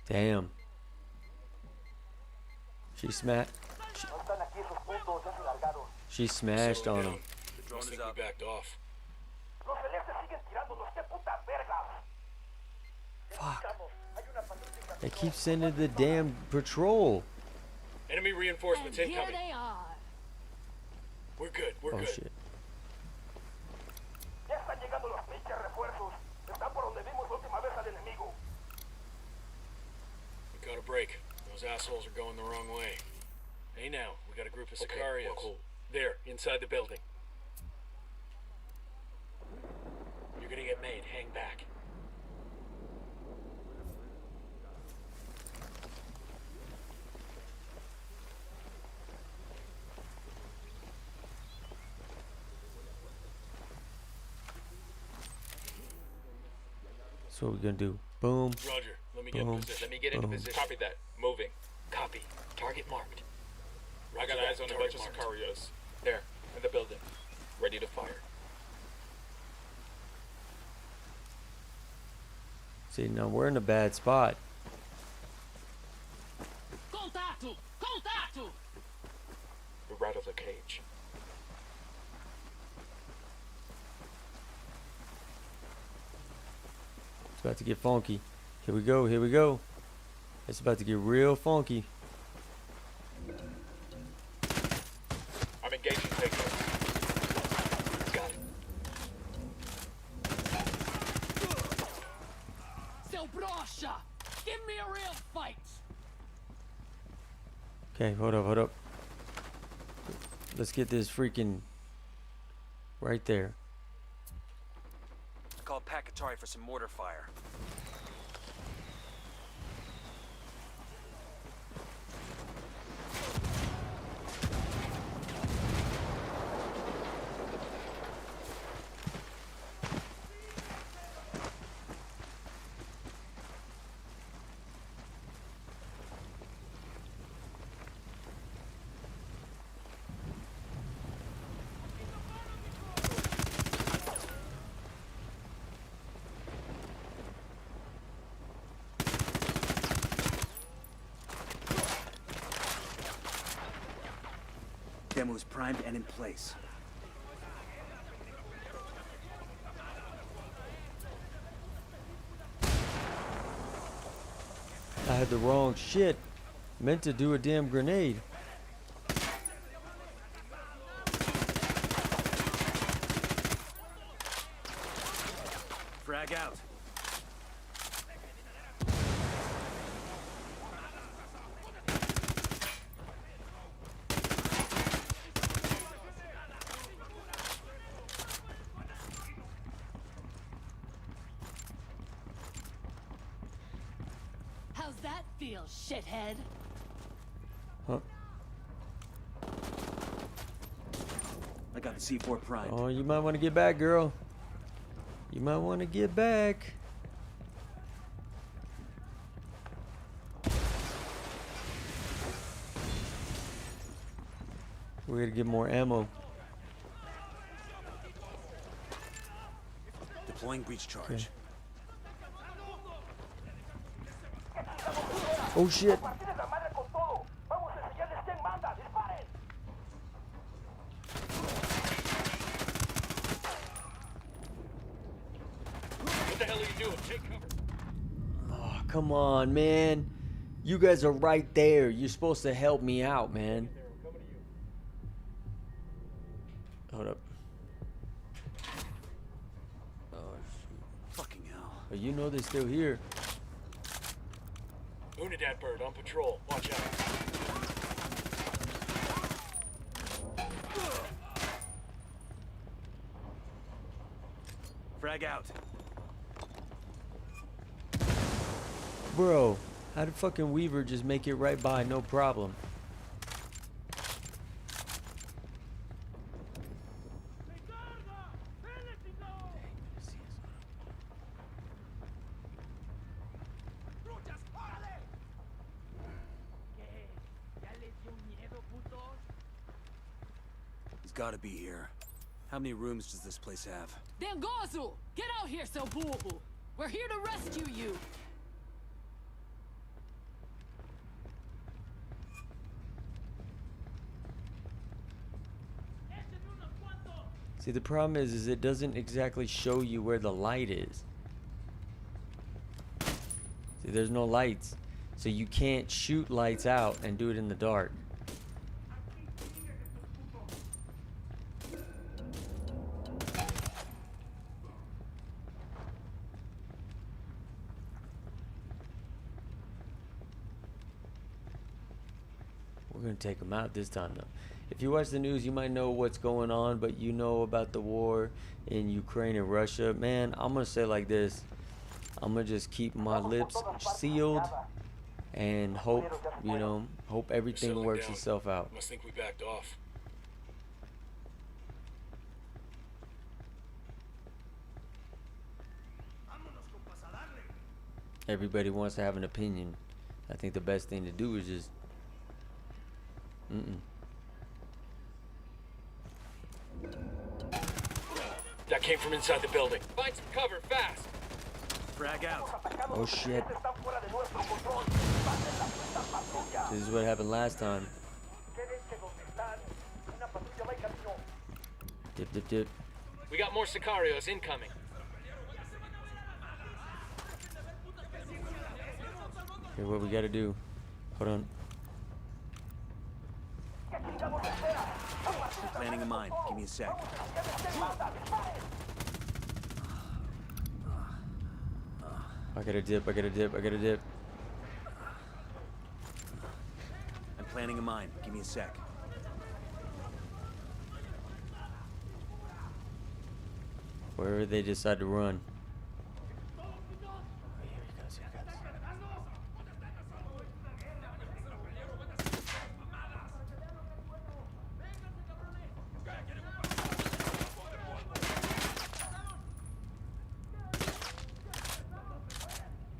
Damn. She smashed. She smashed on him. The drone Looks is like up. we backed off. Fuck. They keep sending the damn patrol. Enemy And reinforcements here incoming. they are. We're good. We're Oh good. shit. break. Those assholes are going the wrong way. Hey now, we got a group of Sicarios. Cool. There, inside the building. You're gonna get made. Hang back. So what we're gonna do? Boom. Roger. Let me get in position. Let me get into position. Copy that. Moving. Copy. Target marked. I got eyes on a bunch of Sicarios. There, in the building. Ready to fire. See, now we're in a bad spot. Contato! Contato! We're out of the cage. It's about to get funky. Here we go, here we go. It's about to get real funky. I'm engaging takeoff. Got it. Seu brocha! Give me a real fight! Okay, hold up, hold up. Let's get this freaking right there. I called Pakatari for some mortar fire. Demo is primed and in place. I had the wrong shit. Meant to do a damn grenade. Frag out. How's that feel, shithead? Huh? I got the C4 primed. Oh, you might want to get back, girl. You might want to get back. We're gonna get more ammo. Deploying breach charge. Okay. Oh shit. What the hell are you doing? Take cover. Oh, come on, man. You guys are right there. You're supposed to help me out, man. Hold up. Oh, shoot. Fucking hell. Oh, you know they're still here. Unidad bird on patrol. Watch out. Frag out. Bro, how did fucking Weaver just make it right by, no problem? He's gotta be here. How many rooms does this place have? Dengozu! Get out here, seu burro! We're here to rescue you! See, the problem is it doesn't exactly show you where the light is. See, there's no lights. So you can't shoot lights out and do it in the dark. gonna take them out this time, though. If you watch the news, you might know what's going on, but you know about the war in Ukraine and Russia. Man, I'm gonna say like this. I'm gonna just keep my lips sealed and hope, you know, hope everything Settling works down. itself out. Must think we backed off. Everybody wants to have an opinion. I think the best thing to do is just That came from inside the building. Find some cover, fast! Frag out. Oh shit. This is what happened last time. Dip, dip, dip. We got more Sicarios incoming. Here, what we gotta do. Hold on. Planning a mine. Give me a sec. I gotta dip, I gotta dip, I gotta dip. I'm planning a mine. Give me a sec. Wherever they decide to run. Oh, here he goes, here he goes.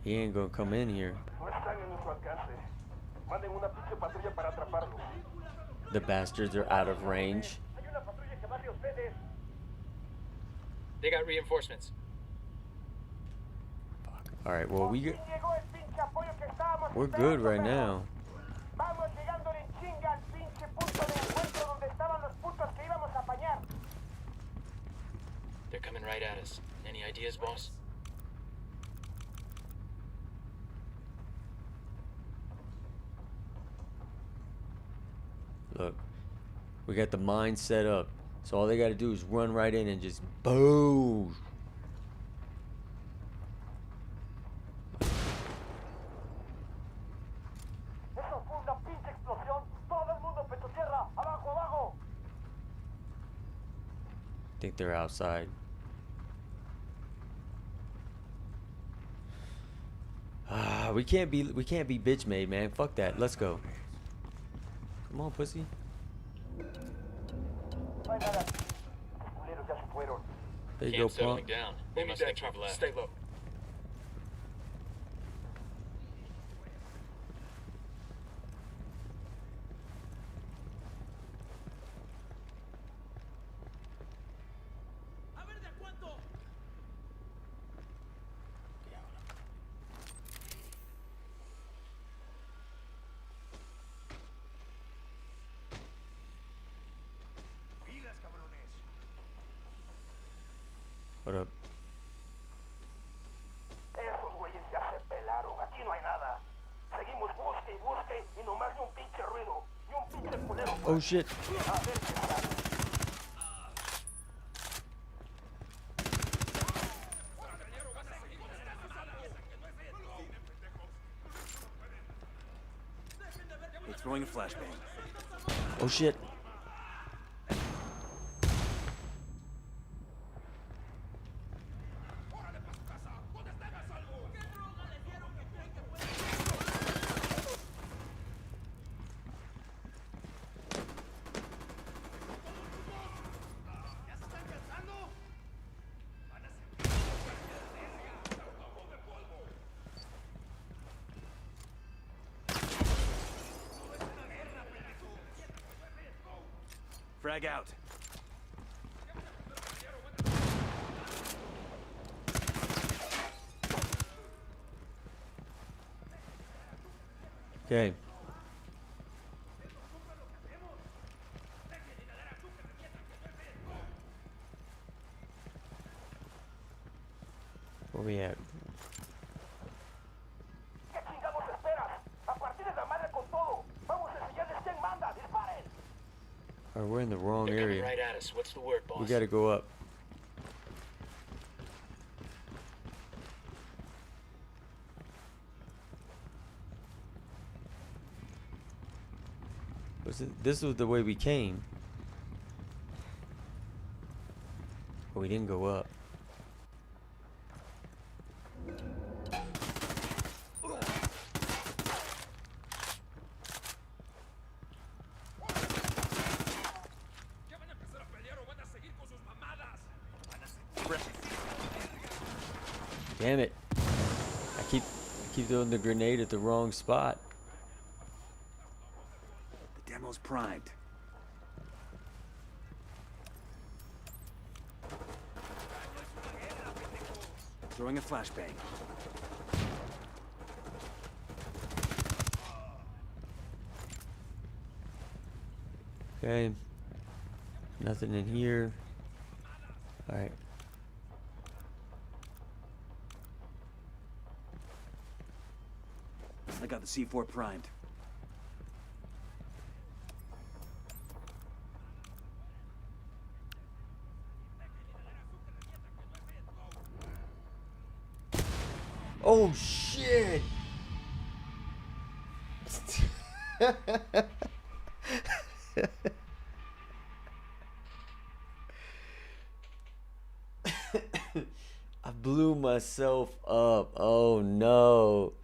He ain't gonna come in here. The bastards are out of range. They got reinforcements. Alright, well we're good right now. They're coming right at us. Any ideas, boss? Look, we got the mine set up. So all they gotta do is run right in and just boom. Think they're outside. We can't be bitch made, man. Fuck that. Let's go. Come on, pussy. There you go, Camp settling punk. down. They must think we've left. Stay low. What up? Oh shit. They're throwing a flashbang. Oh shit. Frag out. Okay. Where we at? Alright, we're in the wrong They're area. coming right at us. What's the word, boss? We gotta go up. This was the way we came. But we didn't go up. Damn it. I keep throwing the grenade at the wrong spot. The demo's primed. Throwing a flashbang. Okay. Nothing in here. Alright. I got the C4 primed. Oh shit! I blew myself up. Oh no.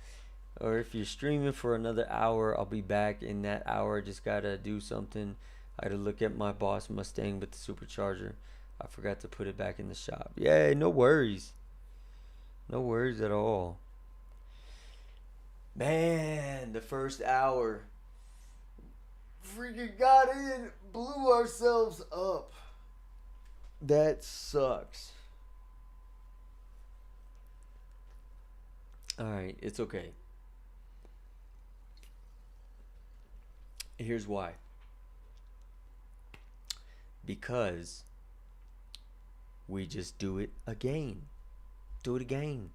Or if you're streaming for another hour, I'll be back in that hour. I just gotta do something. I gotta look at my Boss Mustang with the supercharger. I forgot to put it back in the shop. Yay, no worries. No worries at all. Man, the first hour. Freaking got in, blew ourselves up. That sucks. Alright, it's okay. Here's why. Because we just do it again. Do it again.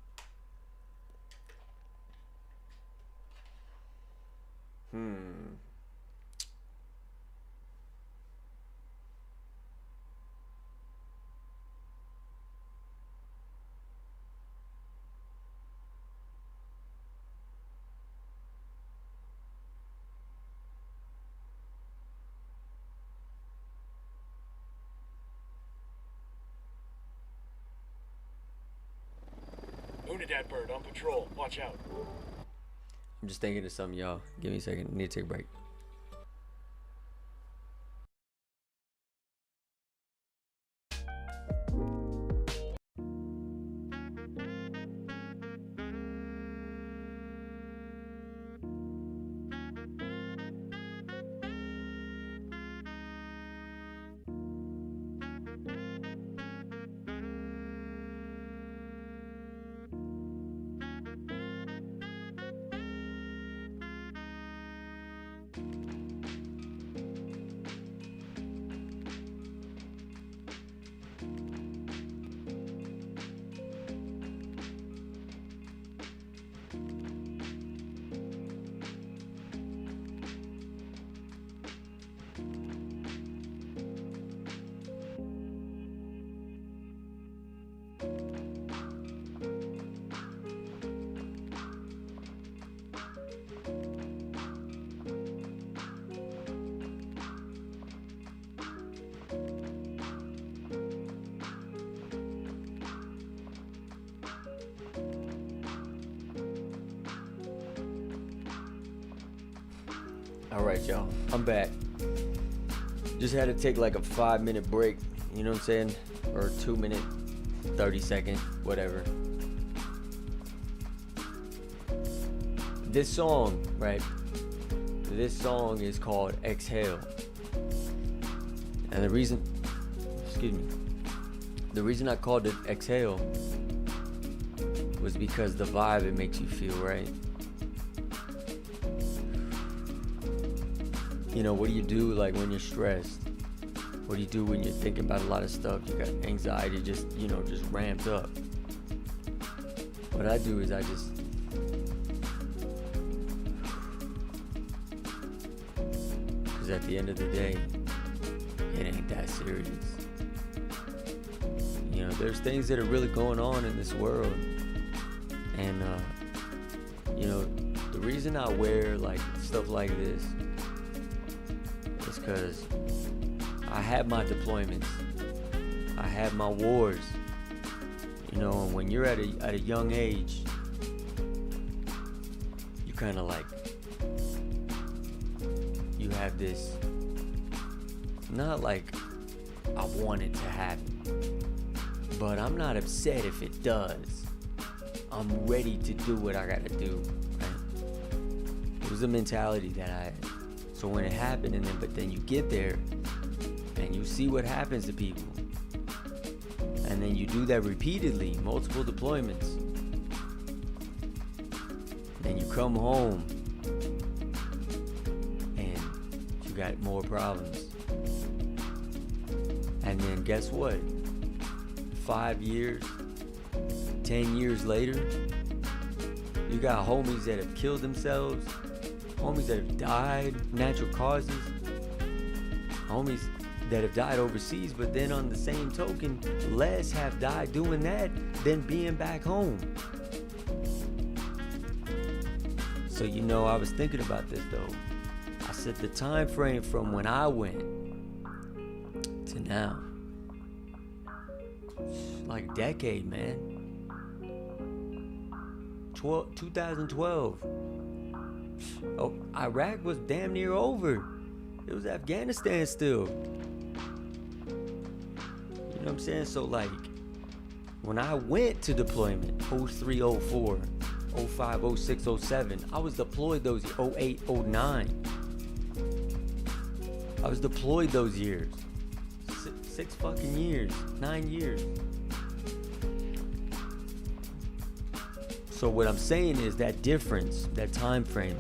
Unidad bird on patrol. Watch out. I'm just thinking of something, y'all. Give me a second. I need to take a break. Alright, y'all. I'm back. Just had to take like a 5-minute break. You know what I'm saying? Or 2-minute, 30-second, whatever. This song, right? This song is called Exhale. And the reason, excuse me, the reason I called it Exhale was because the vibe it makes you feel, right? You know, what do you do like when you're stressed? What do you do when you're thinking about a lot of stuff? You got anxiety just, you know, just ramped up. What I do is I just because at the end of the day, it ain't that serious. You know, there's things that are really going on in this world. And, you know, the reason I wear, like, stuff like this is because I had my deployments. I had my wars. You know, and when you're at a young age, you kind of like, you have this, not like I want it to happen, but I'm not upset if it does. I'm ready to do what I gotta do. Right? It was a mentality that I had. So when it happened, but then you get there and you see what happens to people, and then you do that repeatedly, multiple deployments. Then you come home and you got more problems. And then guess what? 5 years, 10 years later, you got homies that have killed themselves, homies that have died, natural causes, homies that have died overseas, but then on the same token, less have died doing that than being back home. So, you know, I was thinking about this though. I said the time frame from when I went to now, like a decade, man. 2012. Oh, Iraq was damn near over. It was Afghanistan still. You know what I'm saying? So like, when I went to deployment, 03, 04, 05, 06, 07, I was deployed those 08, 09. I was deployed those years. Six fucking years, 9 years. So what I'm saying is that difference, that time frame,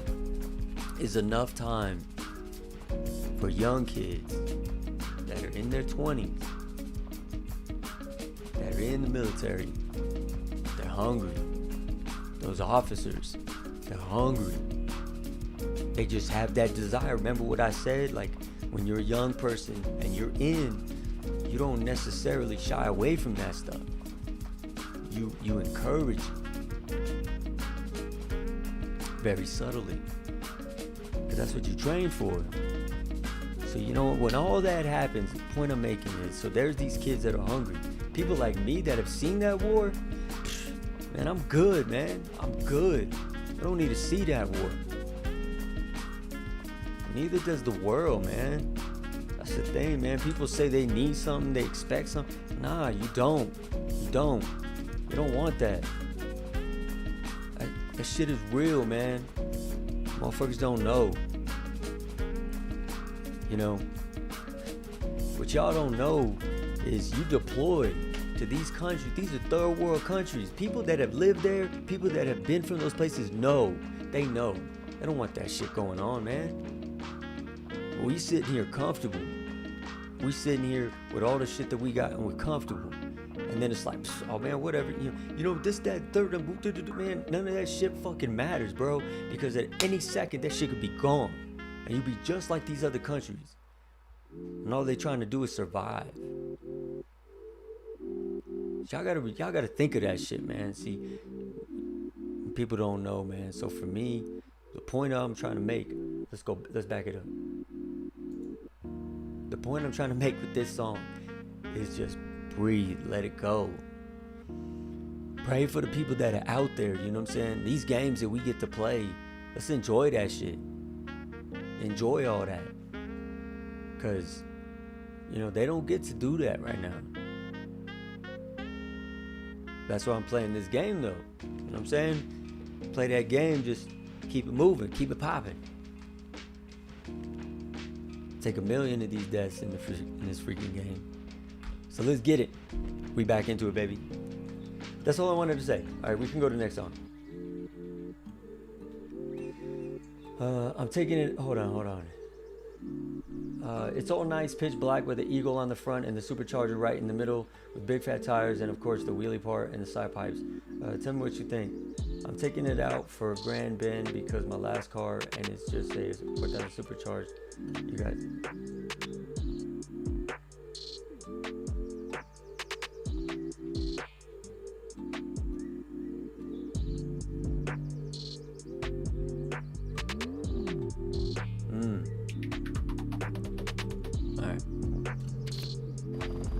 is enough time for young kids that are in their 20s, that are in the military, they're hungry. Those officers, they're hungry. They just have that desire. Remember what I said? Like, when you're a young person and you're in, you don't necessarily shy away from that stuff. You encourage it. Very subtly. Because that's what you train for. So, you know, when all that happens, the point I'm making is, so there's these kids that are hungry. People like me that have seen that war, man, I'm good, man. I'm good. I don't need to see that war. Neither does the world, man. That's the thing, man. People say they need something, they expect something. Nah, you don't. You don't. You don't want that. That shit is real, man. Motherfuckers don't know. You know? What y'all don't know is you deploy to these countries. These are third world countries. People that have lived there, people that have been from those places know. They know. They don't want that shit going on, man. We sitting here comfortable. We sitting here with all the shit that we got and we're comfortable. And then it's like, oh man, whatever. You know, this, that, third, man, none of that shit fucking matters, bro. Because at any second, that shit could be gone. And you'd be just like these other countries. And all they trying to do is survive. Y'all gotta think of that shit, man. See, people don't know, man. So for me, the point I'm trying to make, let's back it up. The point I'm trying to make with this song is just breathe, let it go. Pray for the people that are out there, you know what I'm saying? These games that we get to play, let's enjoy that shit. Enjoy all that. Because, you know, they don't get to do that right now. That's why I'm playing this game, though. You know what I'm saying? Play that game, just keep it moving, keep it popping. Take 1 million of these deaths in this freaking game. So let's get it. We back into it, baby. That's all I wanted to say. All right, we can go to the next song. I'm taking it. Hold on. It's all nice, pitch black with the eagle on the front and the supercharger right in the middle with big fat tires and of course the wheelie part and the side pipes. Tell me what you think. I'm taking it out for a grand bend because my last car and it just says put down supercharged. You guys.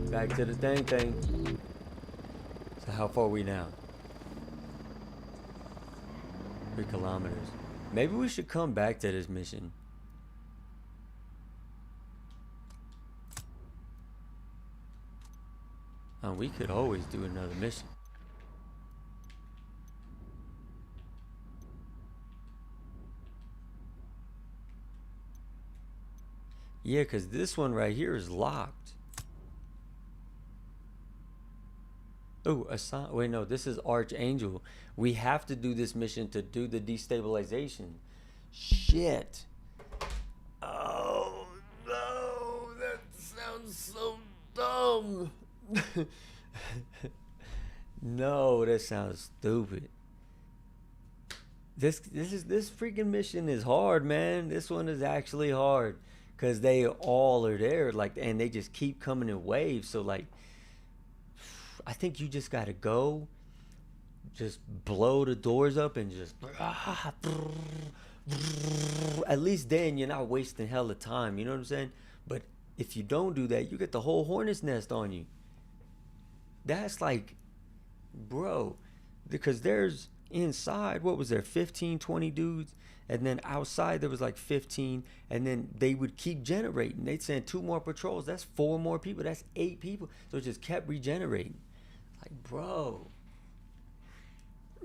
Back to the thing. So how far are we now? 3 kilometers. Maybe we should come back to this mission. We could always do another mission. Yeah, because this one right here is locked. Oh, wait, no, this is Archangel. We have to do this mission to do the destabilization. Shit. Oh, no, that sounds so dumb. No, that sounds stupid. This freaking mission is hard, man. This one is actually hard because they all are there, like, and they just keep coming in waves. So, like, I think you just gotta go, just blow the doors up and just. At least then you're not wasting hella time. You know what I'm saying? But if you don't do that, you get the whole hornet's nest on you. That's like, bro, because there's inside, what was there, 15, 20 dudes, and then outside there was like 15, and then they would keep generating. They'd send 2 more patrols. That's 4 more people. That's 8 people. So it just kept regenerating. Like, bro,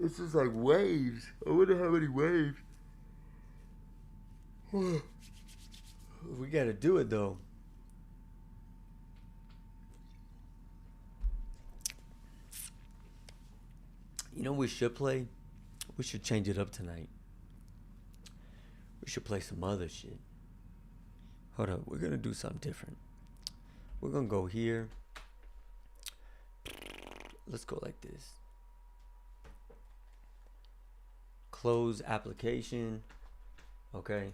it's just like waves. I wonder how many waves. We gotta do it though. You know what we should play? We should change it up tonight. We should play some other shit. Hold up, we're gonna do something different. We're gonna go here. Let's go like this. Close application. Okay.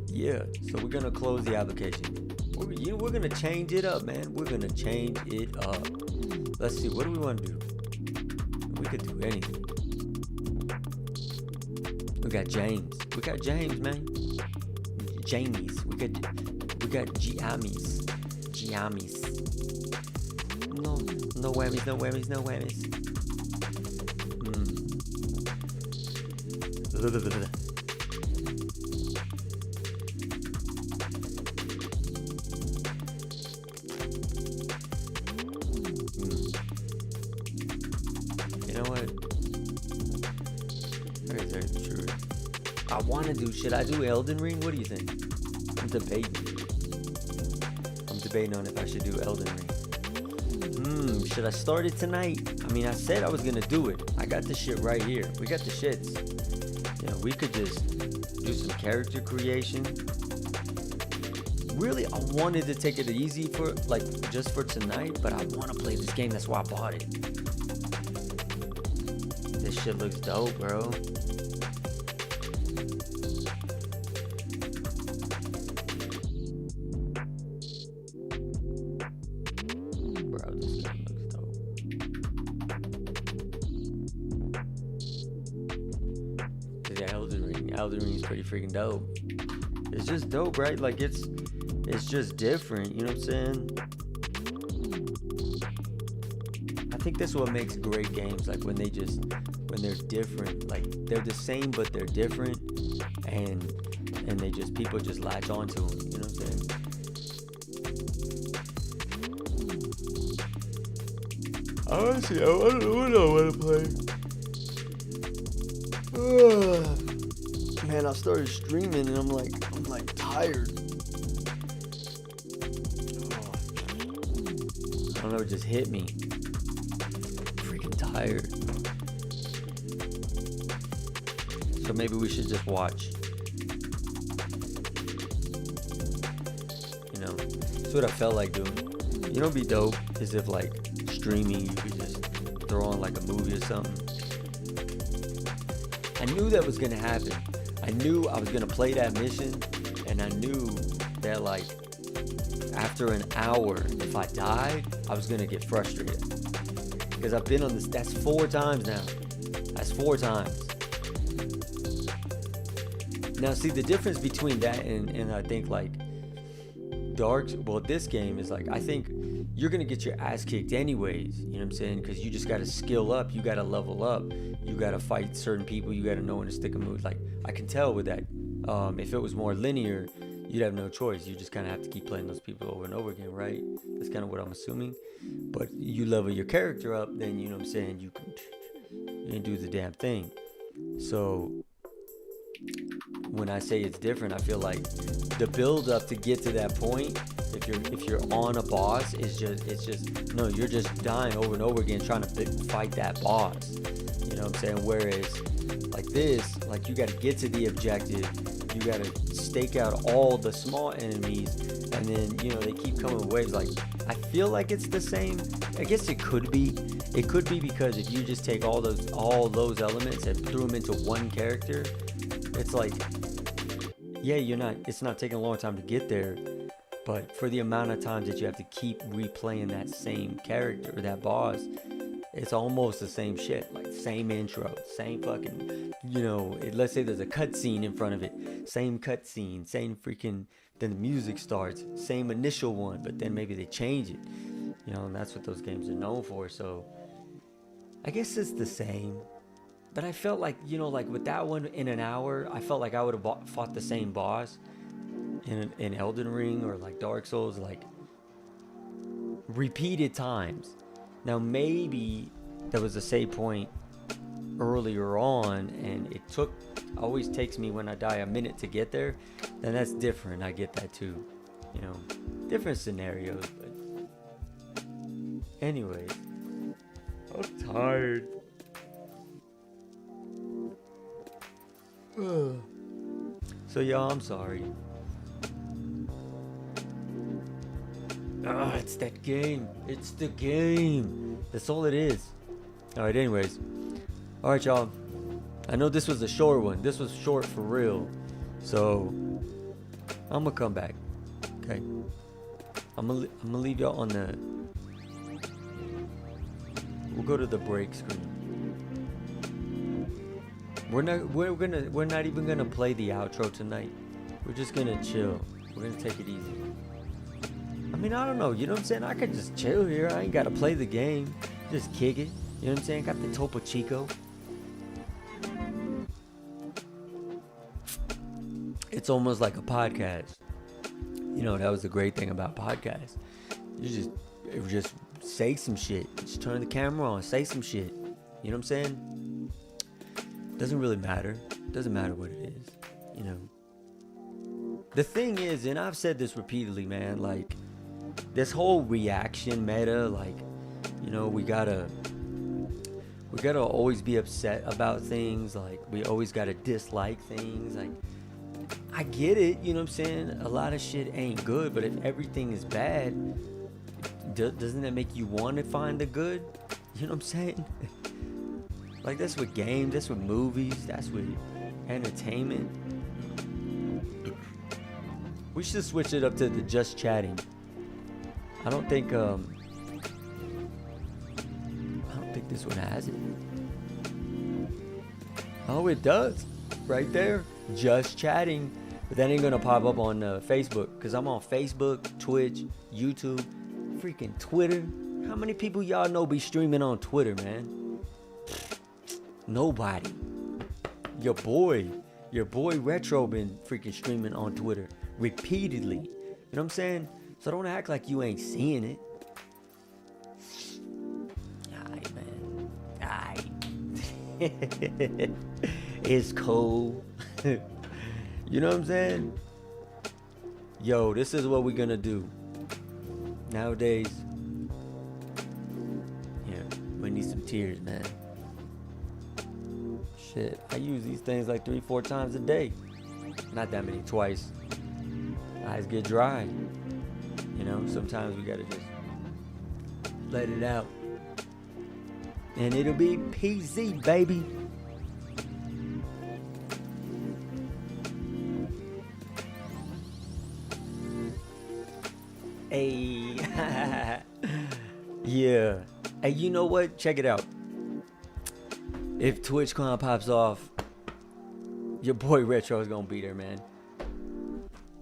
Yeah, so we're gonna close the application. We're gonna change it up, man. We're gonna change it up. Let's see, what do we want to do? We could do anything. We got James. We got James, man. Jamies. We got Giamis. Giamis. No whammies, no whammies, no whammies. You know what? True. I want to do. Should I do Elden Ring? What do you think? I'm debating on if I should do Elden Ring. Should I start it tonight? I mean, I said I was gonna do it. I got the shit right here. We got the shits. You know, we could just do some character creation. Really, I wanted to take it easy for, like, just for tonight, but I want to play this game. That's why I bought it. This shit looks dope, bro. Elden Ring is pretty freaking dope. It's just dope, right? Like, it's just different, you know what I'm saying? I think that's what makes great games, like when they're different, like they're the same but they're different, and they just, people just latch onto them, you know what I'm saying? Honestly, I don't know what to play. Man, I started streaming and I'm like tired. I don't know, it just hit me. Freaking tired. So maybe we should just watch. You know, that's what I felt like doing. You know what'd be dope is if, like, streaming, you could just throw on like a movie or something. I knew that was gonna happen. I knew I was gonna play that mission, and I knew that, like, after an hour, if I died, I was gonna get frustrated. Because I've been on this, that's 4 times now. That's 4 times. Now, see, the difference between that and I think, like, this game is, like, I think you're gonna get your ass kicked anyways. You know what I'm saying? Because you just gotta skill up, you gotta level up, you gotta fight certain people, you gotta know when to stick a move. Like I can tell with that. If it was more linear, you'd have no choice. You just kind of have to keep playing those people over and over again, right? That's kind of what I'm assuming. But you level your character up, then you know what I'm saying, you can do the damn thing. So when I say it's different, I feel like the build up to get to that point, if you're on a boss, it's just no, you're just dying over and over again trying to fight that boss. You know what I'm saying? Whereas like this, like you got to get to the objective, you got to stake out all the small enemies, and then you know they keep coming in waves. Like I feel like it's the same. I guess it could be. It could be because if you just take all those elements and threw them into one character, it's like, yeah, it's not taking a long time to get there, but for the amount of times that you have to keep replaying that same character or that boss, it's almost the same shit. Like same intro, same fucking, you know, let's say there's a cutscene in front of it, same cutscene, same freaking, then the music starts, same initial one, but then maybe they change it, you know, and that's what those games are known for. So I guess it's the same. But I felt like, you know, like with that one in an hour, I felt like I would have fought the same boss in Elden Ring or like Dark Souls, like repeated times. Now maybe there was a save point earlier on and it always takes me when I die a minute to get there. Then that's different. I get that too. You know, different scenarios. But anyways, I'm tired. So y'all, I'm sorry. It's that game. It's the game. That's all it is. Alright, anyways. Alright, y'all. I know this was a short one. This was short for real. So I'm gonna come back. Okay. I'm gonna leave y'all on the. We'll go to the break screen. We're not even gonna play the outro tonight. We're just gonna chill. We're gonna take it easy. I mean, I don't know, you know what I'm saying? I could just chill here. I ain't gotta play the game. Just kick it. You know what I'm saying? Got the Topo Chico. It's almost like a podcast. You know, that was the great thing about podcasts. You just say some shit. Just turn the camera on, say some shit. You know what I'm saying? Doesn't really matter. Doesn't matter what it is, you know. The thing is, and I've said this repeatedly, man, like this whole reaction meta, like, you know, we gotta always be upset about things, like we always gotta dislike things. Like I get it, you know what I'm saying? A lot of shit ain't good, but if everything is bad, doesn't that make you want to find the good? You know what I'm saying? Like that's with games, that's with movies, that's with entertainment. We should switch it up to the just chatting. I don't think this one has it. Oh, it does. Right there. Just chatting. But that ain't gonna pop up on Facebook, because I'm on Facebook, Twitch, YouTube, freaking Twitter. How many people y'all know be streaming on Twitter, man? Nobody. Your boy Retro been freaking streaming on Twitter repeatedly. You know what I'm saying? So don't act like you ain't seeing it. Alright, man. Alright. It's cool. You know what I'm saying? Yo, this is what we're gonna do. Nowadays, yeah, we need some tears, man. Shit, I use these things like 3-4 times a day. Not that many, twice. Eyes get dry. You know, sometimes we gotta just let it out. And it'll be PZ, baby. Hey. Yeah. Hey, you know what? Check it out. If TwitchCon pops off, your boy Retro is gonna be there, man.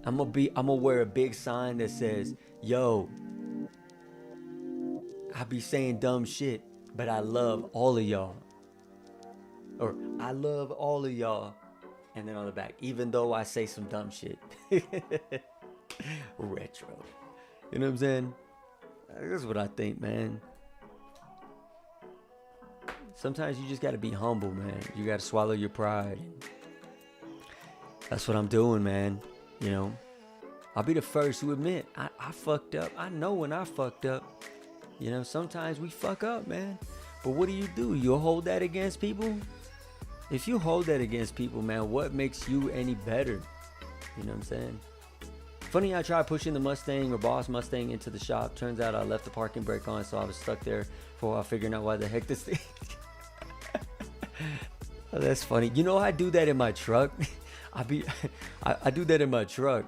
I'm gonna wear a big sign that says, "Yo, I be saying dumb shit, but I love all of y'all. Or I love all of y'all. And then on the back, even though I say some dumb shit. Retro. You know what I'm saying? That's what I think, man. Sometimes you just gotta be humble, man. You gotta swallow your pride. That's what I'm doing, man. You know, I'll be the first to admit I fucked up. I know when I fucked up. You know, sometimes we fuck up, man. But what do? You'll hold that against people? If you hold that against people, man, what makes you any better? You know what I'm saying? Funny, I tried pushing the Mustang or Boss Mustang into the shop. Turns out I left the parking brake on, so I was stuck there for a while figuring out why the heck this thing... Oh, that's funny. You know, I do that in my truck. I do that in my truck.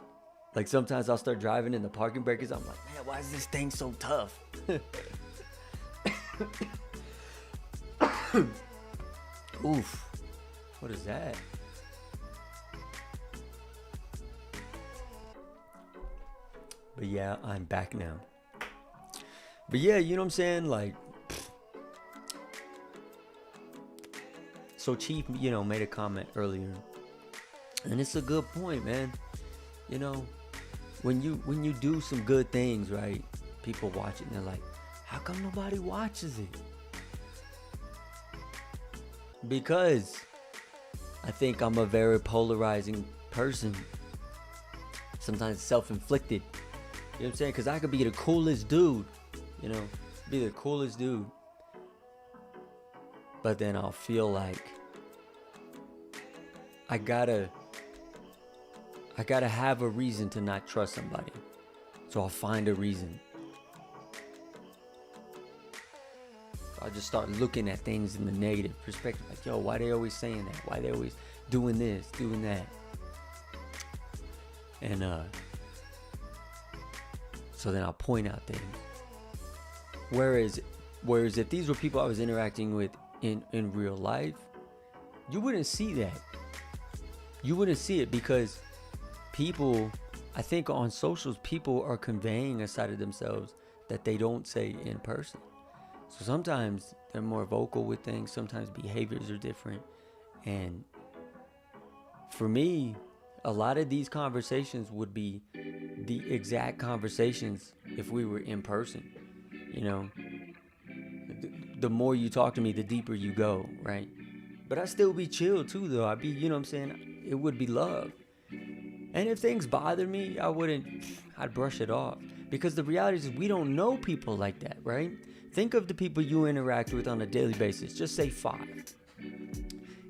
Like sometimes I'll start driving and the parking breakers. I'm like, man, why is this thing so tough? Oof. What is that? But yeah, I'm back now. But yeah, you know what I'm saying? Like, so Chief, you know, made a comment earlier. And it's a good point, man. You know, when you do some good things, right? People watch it and they're like, how come nobody watches it? Because I think I'm a very polarizing person. Sometimes self-inflicted. You know what I'm saying? Because I could be the coolest dude. You know, be the coolest dude. But then I'll feel like I gotta have a reason to not trust somebody. So I'll find a reason. I'll just start looking at things in the negative perspective. Like, yo, why they always saying that? Why they always doing this, doing that? And so then I'll point out things. Whereas if these were people I was interacting with in real life, you wouldn't see that. You wouldn't see it because people, I think on socials, people are conveying a side of themselves that they don't say in person. So sometimes they're more vocal with things. Sometimes behaviors are different. And for me, a lot of these conversations would be the exact conversations if we were in person. You know, the more you talk to me, the deeper you go, right? But I still be chill too, though. I'd be, you know what I'm saying? It would be love. And if things bother me, I'd brush it off. Because the reality is we don't know people like that, right? Think of the people you interact with on a daily basis. Just say 5.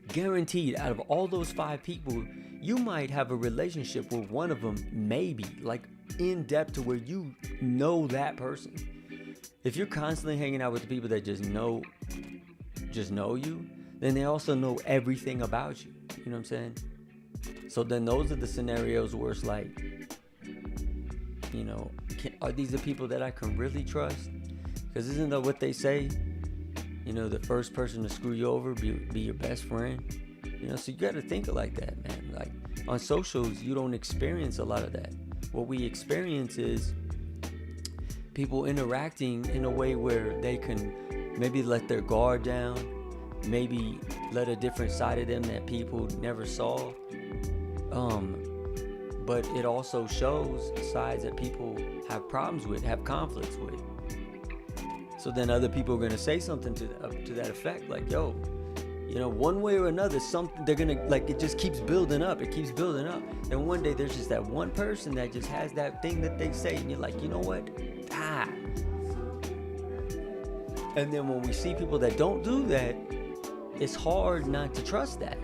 Guaranteed, out of all those 5 people, you might have a relationship with one of them, maybe, like in depth to where you know that person. If you're constantly hanging out with the people that just know you, then they also know everything about you. You know what I'm saying? So then those are the scenarios where it's like, you know, are these the people that I can really trust? Because isn't that what they say? You know, the first person to screw you over be your best friend. You know, so you got to think of like that, man. Like on socials, you don't experience a lot of that. What we experience is people interacting in a way where they can maybe let their guard down, maybe let a different side of them that people never saw. But it also shows sides that people have problems with, have conflicts with. So then other people are going to say something to that effect, like, yo, you know, one way or another, they're going to, like, it just keeps building up. It keeps building up. And one day there's just that one person that just has that thing that they say, and you're like, you know what? And then when we see people that don't do that, it's hard not to trust that.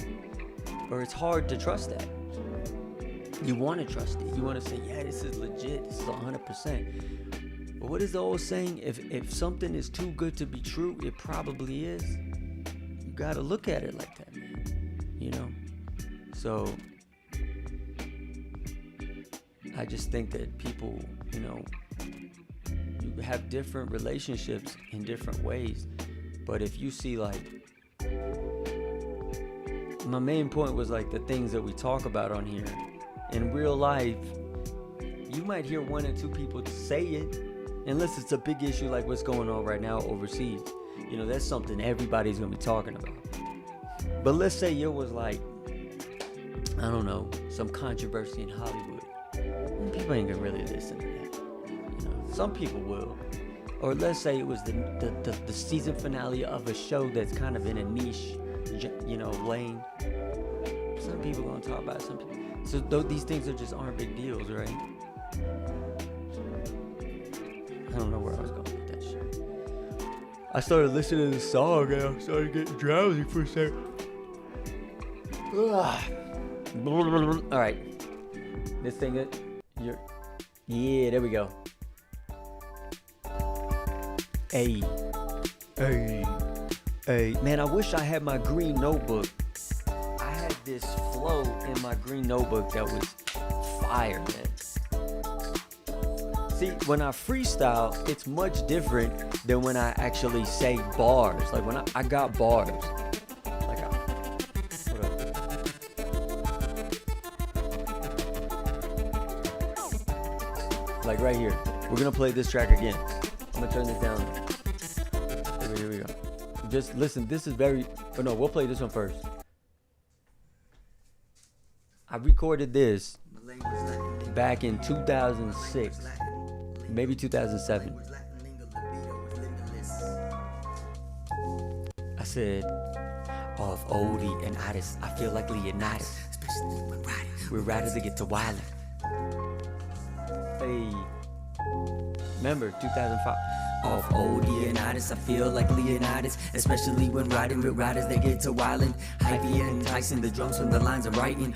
Or it's hard to trust that. You want to trust it. You want to say, yeah, this is legit. This is 100%. But what is the old saying? If something is too good to be true, it probably is. You got to look at it like that, man. You know? So I just think that people, you know, you have different relationships in different ways. But if you see, like, my main point was like the things that we talk about on here. In real life, you might hear 1 or 2 people say it, unless it's a big issue like what's going on right now overseas. You know, that's something everybody's gonna be talking about. But let's say it was like, I don't know, some controversy in Hollywood. People ain't gonna really listen to that. You know, some people will. Or let's say it was the season finale of a show that's kind of in a niche, you know, lane. Some people gonna talk about it, some people. So these things aren't big deals, right? I don't know where I was going with that shit. I started listening to the song and I started getting drowsy for a second. All right, this thing yeah, there we go. Hey, man, I wish I had my green notebook. I had this flow in my green notebook that was fire, man. See, when I freestyle, it's much different than when I actually say bars. Like when I got bars. Like right here. We're gonna play this track again. I'm gonna turn this down. Here we go. Just listen, this is very, oh no, we'll play this one first. I recorded this back in 2006, maybe 2007. I said, off oldie and artists, I feel like Leonidas. We're riders to get to Wildlands. Hey, remember 2005. Off oldie and artists, I feel like Leonidas, especially when riding with riders that get to wildin'. Hypey and enticing the drums from the lines I'm writing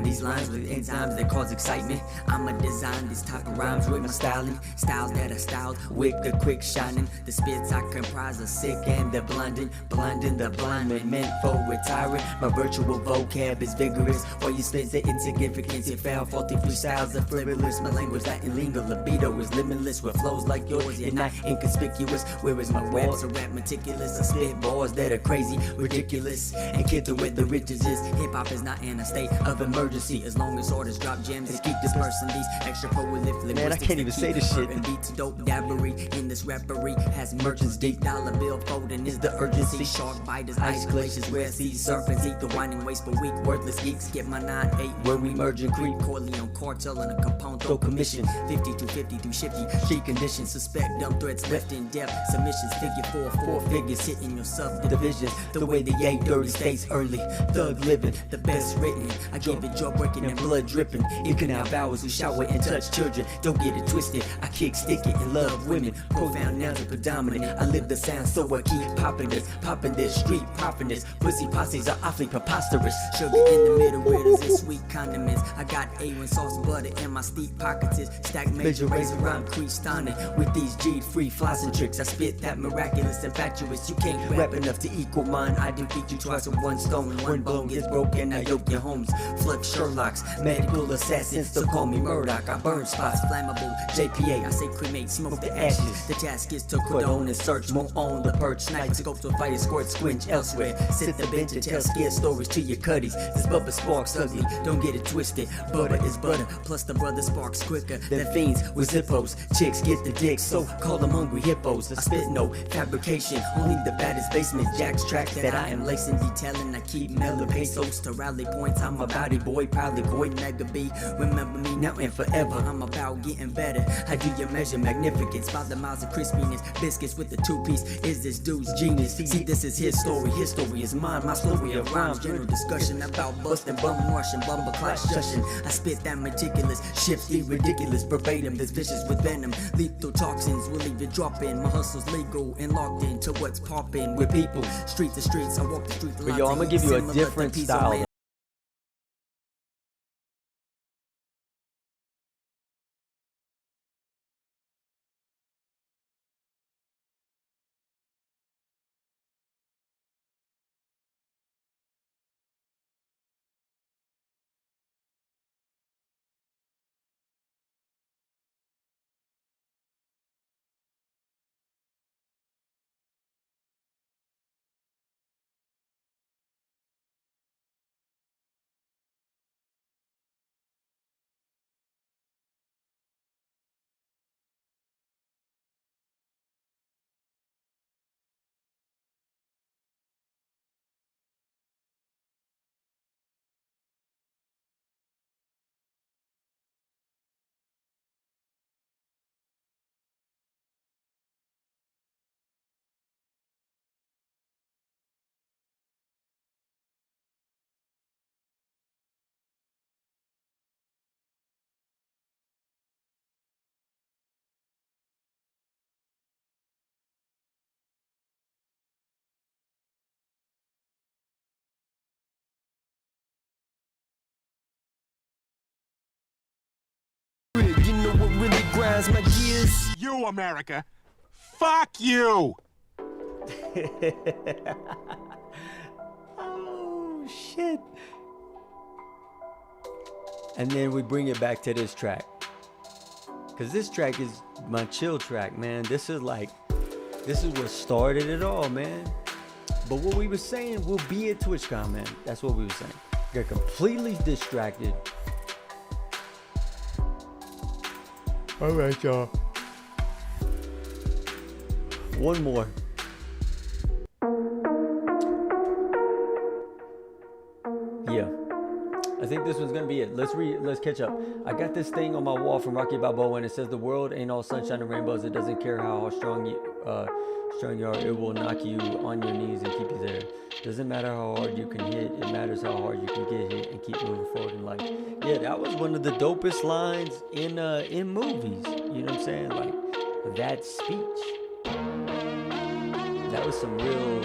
these lines with enzymes that cause excitement. I'ma design these type of rhymes with my styling, styles that are styled with the quick shining. The spits I comprise are sick and they're blinding the blind man meant for retiring. My virtual vocab is vigorous, while you spit the insignificance. You fail faulty freestyles are frivolous. My language Latin lingo libido is limitless with flows like yours. You're not inconspicuous, whereas my raps are rap meticulous. I spit bars that are crazy, ridiculous, and kid to where the riches is. Hip-hop is not in a state of emergency, as long as artists drop gems and keep dispersing these extra prolific. Man, I can't even say this shit. Beats dope dabbery in this rappery has merchants deep. Dollar bill folding is the urgency. Shark biters, ice glaciers, where seas serpents eat the winding waste for weak worthless geeks. Get my 9-8 where we merge and creep. Corleone cartel and a compound throw commission. 52 shifty street conditions. Suspect dumb threats left in depth. Submissions figure 4 figures hitting your subdivisions. The way the 830 stays early. Thug living, the best written. I give it jaw breaking and blood dripping. You can have hours who shower and touch children. Don't get it twisted. I kick stick it and love women. Profound nouns are predominant. I live the sound, so I keep popping this street popping this. Pussy posses are awfully preposterous. Sugar in the middle, riddles and sweet condiments. I got A1 sauce butter in my steep pockets. Stack major razor rhyme creased on it with these G'd free flossing tricks. I spit that miraculous infatuous. You can't rap enough to equal mine. I defeat you twice with one stone. One bone gets broken. I yoke your homes. Flux Sherlocks, medical assassins. So call me Murdoch. I burn spots, flammable. JPA, I say cremate, smoke the ashes. The task is to cordon and search more on the perch. Sniper scopes will fire squirt squinch elsewhere. Sit the bench and tell scare stories to your cuddies. This Bubba sparks ugly, don't get it twisted. Butter is butter, plus the brother sparks quicker than fiends with zippos. Chicks get the dick, so call them hungry hippos. I spit no fabrication, only the baddest basement jacks tracks that I am lacing, detailing. I keep mellow pesos to rally points. I'm a body boy, proudly boy, mega B. Remember me now and forever. I'm about getting better. I do your measure magnificence by the miles of crispiness. Biscuits with the 2-piece is this dude's genius. See, this is his story is mine. My story of rhymes, general discussion about busting, bum rushing, bumble clash shushing. I spit that meticulous, shifty, ridiculous, verbatim. This vicious with venom, lethal toxins will leave you dropping. My hustle's legal and locked into what's popping with people. Street to streets, I walk the street. But yo, I'm gonna give you a different style. You know what really grinds my gears? You, America. Fuck you! Oh shit. And then we bring it back to this track. Cause this track is my chill track, man. This is what started it all, man. But what we were saying, we'll be at TwitchCon, man. That's what we were saying. Got completely distracted. All right, y'all. One more. Yeah. I think this one's gonna be it. Let's catch up. I got this thing on my wall from Rocky Balboa, and it says the world ain't all sunshine and rainbows. It doesn't care how strong you are. It will knock you on your knees and keep you there. Doesn't matter how hard you can hit. It matters how hard you can get hit and keep moving forward in life. Yeah, that was one of the dopest lines in movies. You know what I'm saying? Like that speech. That was some real,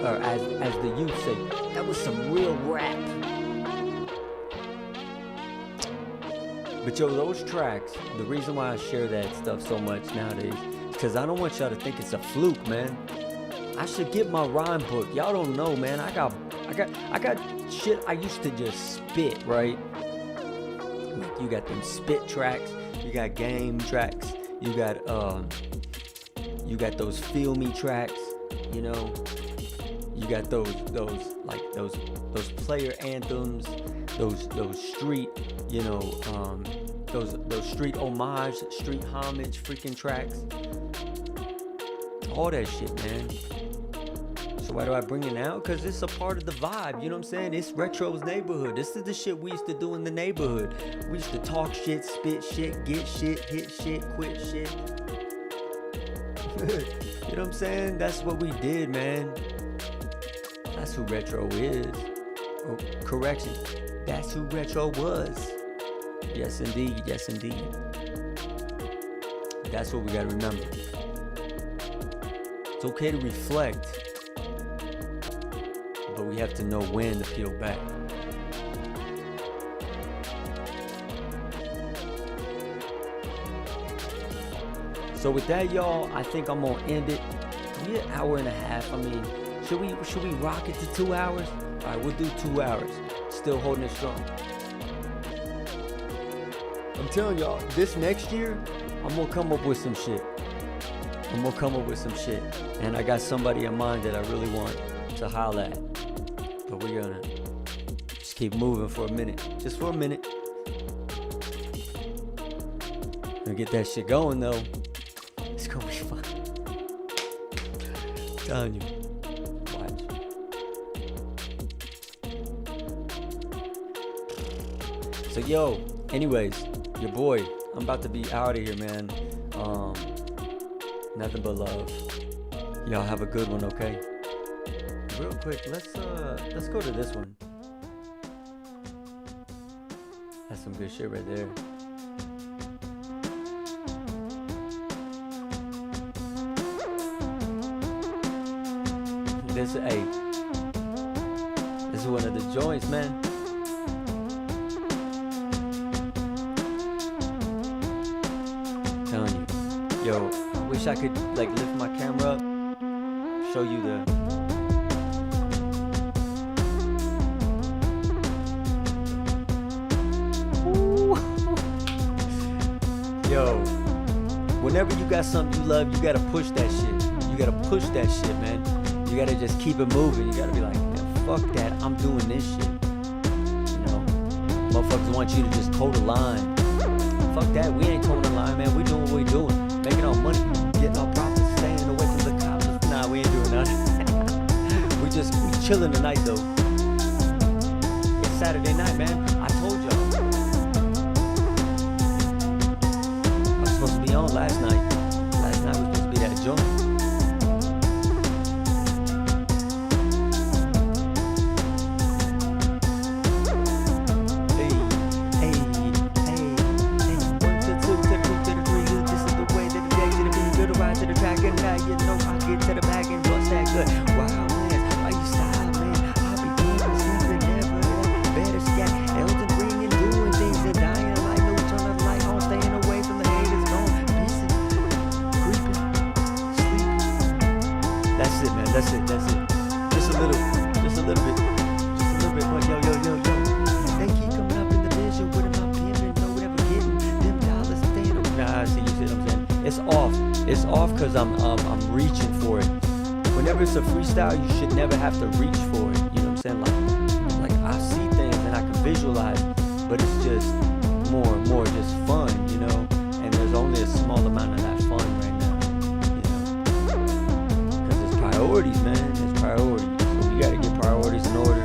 or as the youth say, that was some real rap. But yo, those tracks, the reason why I share that stuff so much nowadays, is because I don't want y'all to think it's a fluke, man. I should get my rhyme book. Y'all don't know, man. I got shit I used to just spit, right? Like you got them spit tracks, you got game tracks, you got those feel me tracks, you know. You got those player anthems, those street, you know, those street homage, street homage freaking tracks. All that shit, man. So why do I bring it out? Because it's a part of the vibe, you know what I'm saying? It's Retro's neighborhood. This is the shit we used to do in the neighborhood. We used to talk shit, spit shit, get shit, hit shit, quit shit. You know what I'm saying? That's what we did, man. That's who Retro is. Oh, correction. That's who Retro was. Yes, indeed. Yes, indeed. That's what we gotta remember. It's okay to reflect, but we have to know when to peel back. So with that, y'all, I think I'm gonna end it. We an hour and a half. I mean, should we rock it to 2 hours? All right, we'll do 2 hours. Still holding it strong. I'm telling y'all, this next year, I'm gonna come up with some shit. And I got somebody in mind that I really want to holla at. But we're gonna just keep moving for a minute. Just for a minute. Gonna get that shit going though. It's gonna be fun. I'm telling you. Watch. So yo, anyways, your boy, I'm about to be out of here, man. Nothing but love. Y'all have a good one, okay? Real quick, let's go to this one. That's some good shit right there. This is one of the joints, man. Telling you, yo, I wish I could like lift my camera up, show you the. Ooh. Yo, whenever you got something you love, you gotta push that shit. You gotta push that shit, man. You gotta just keep it moving. You gotta be like, man, fuck that, I'm doing this shit. You know, motherfuckers want you to just toe the line. Fuck that, we ain't toeing the line, man. We doing what we doing. Making our money, getting our profits, staying away from the cops. Nah, we ain't doing nothing. we chilling tonight, though. It's Saturday night, man. I told y'all. I was supposed to be on last night. Last night was supposed to be that joint. Elton bringing, doing things and dying like That's it, man. That's it. That's it. Just a little bit. Just a little bit. But yo. They keep coming up in the vision. What am I pimping? No, whatever getting them dollars staying. Nah, see, you see what I'm saying? It's off. It's off because I'm reaching for it. Whenever it's a freestyle, you should never have to reach for it. You know what I'm saying? Like I see things and I can visualize, but it's just more just fun, you know. And there's only a small amount of that fun right now, you know. Because it's priorities, man. It's priorities. So we gotta get priorities in order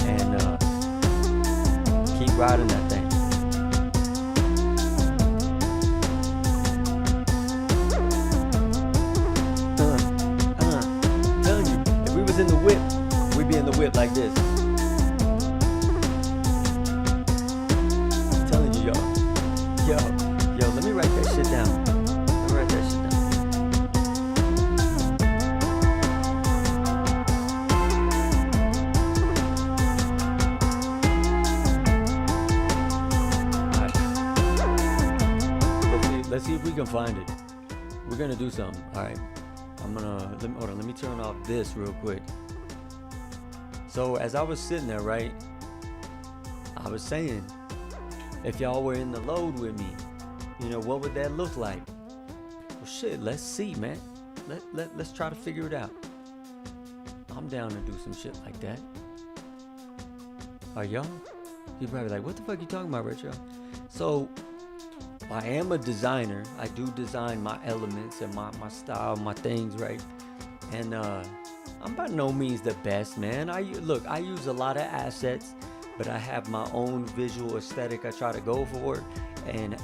and keep riding that thing. Telling you, if we was in the whip, we'd be in the whip like this. Telling you, y'all. Yo, let me write that shit down. Let me write that shit down. Alright. Let's see if we can find it. We're gonna do something. Alright. Let me turn off this real quick. So as I was sitting there, right, I was saying, if y'all were in the load with me, you know, what would that look like? Well, shit, let's see, man. Let's try to figure it out. I'm down to do some shit like that. Are y'all? You're probably like, what the fuck you talking about, Retro? So, I am a designer. I do design my elements and my style, my things, right? And I'm by no means the best, man. I use a lot of assets, but I have my own visual aesthetic I try to go for, and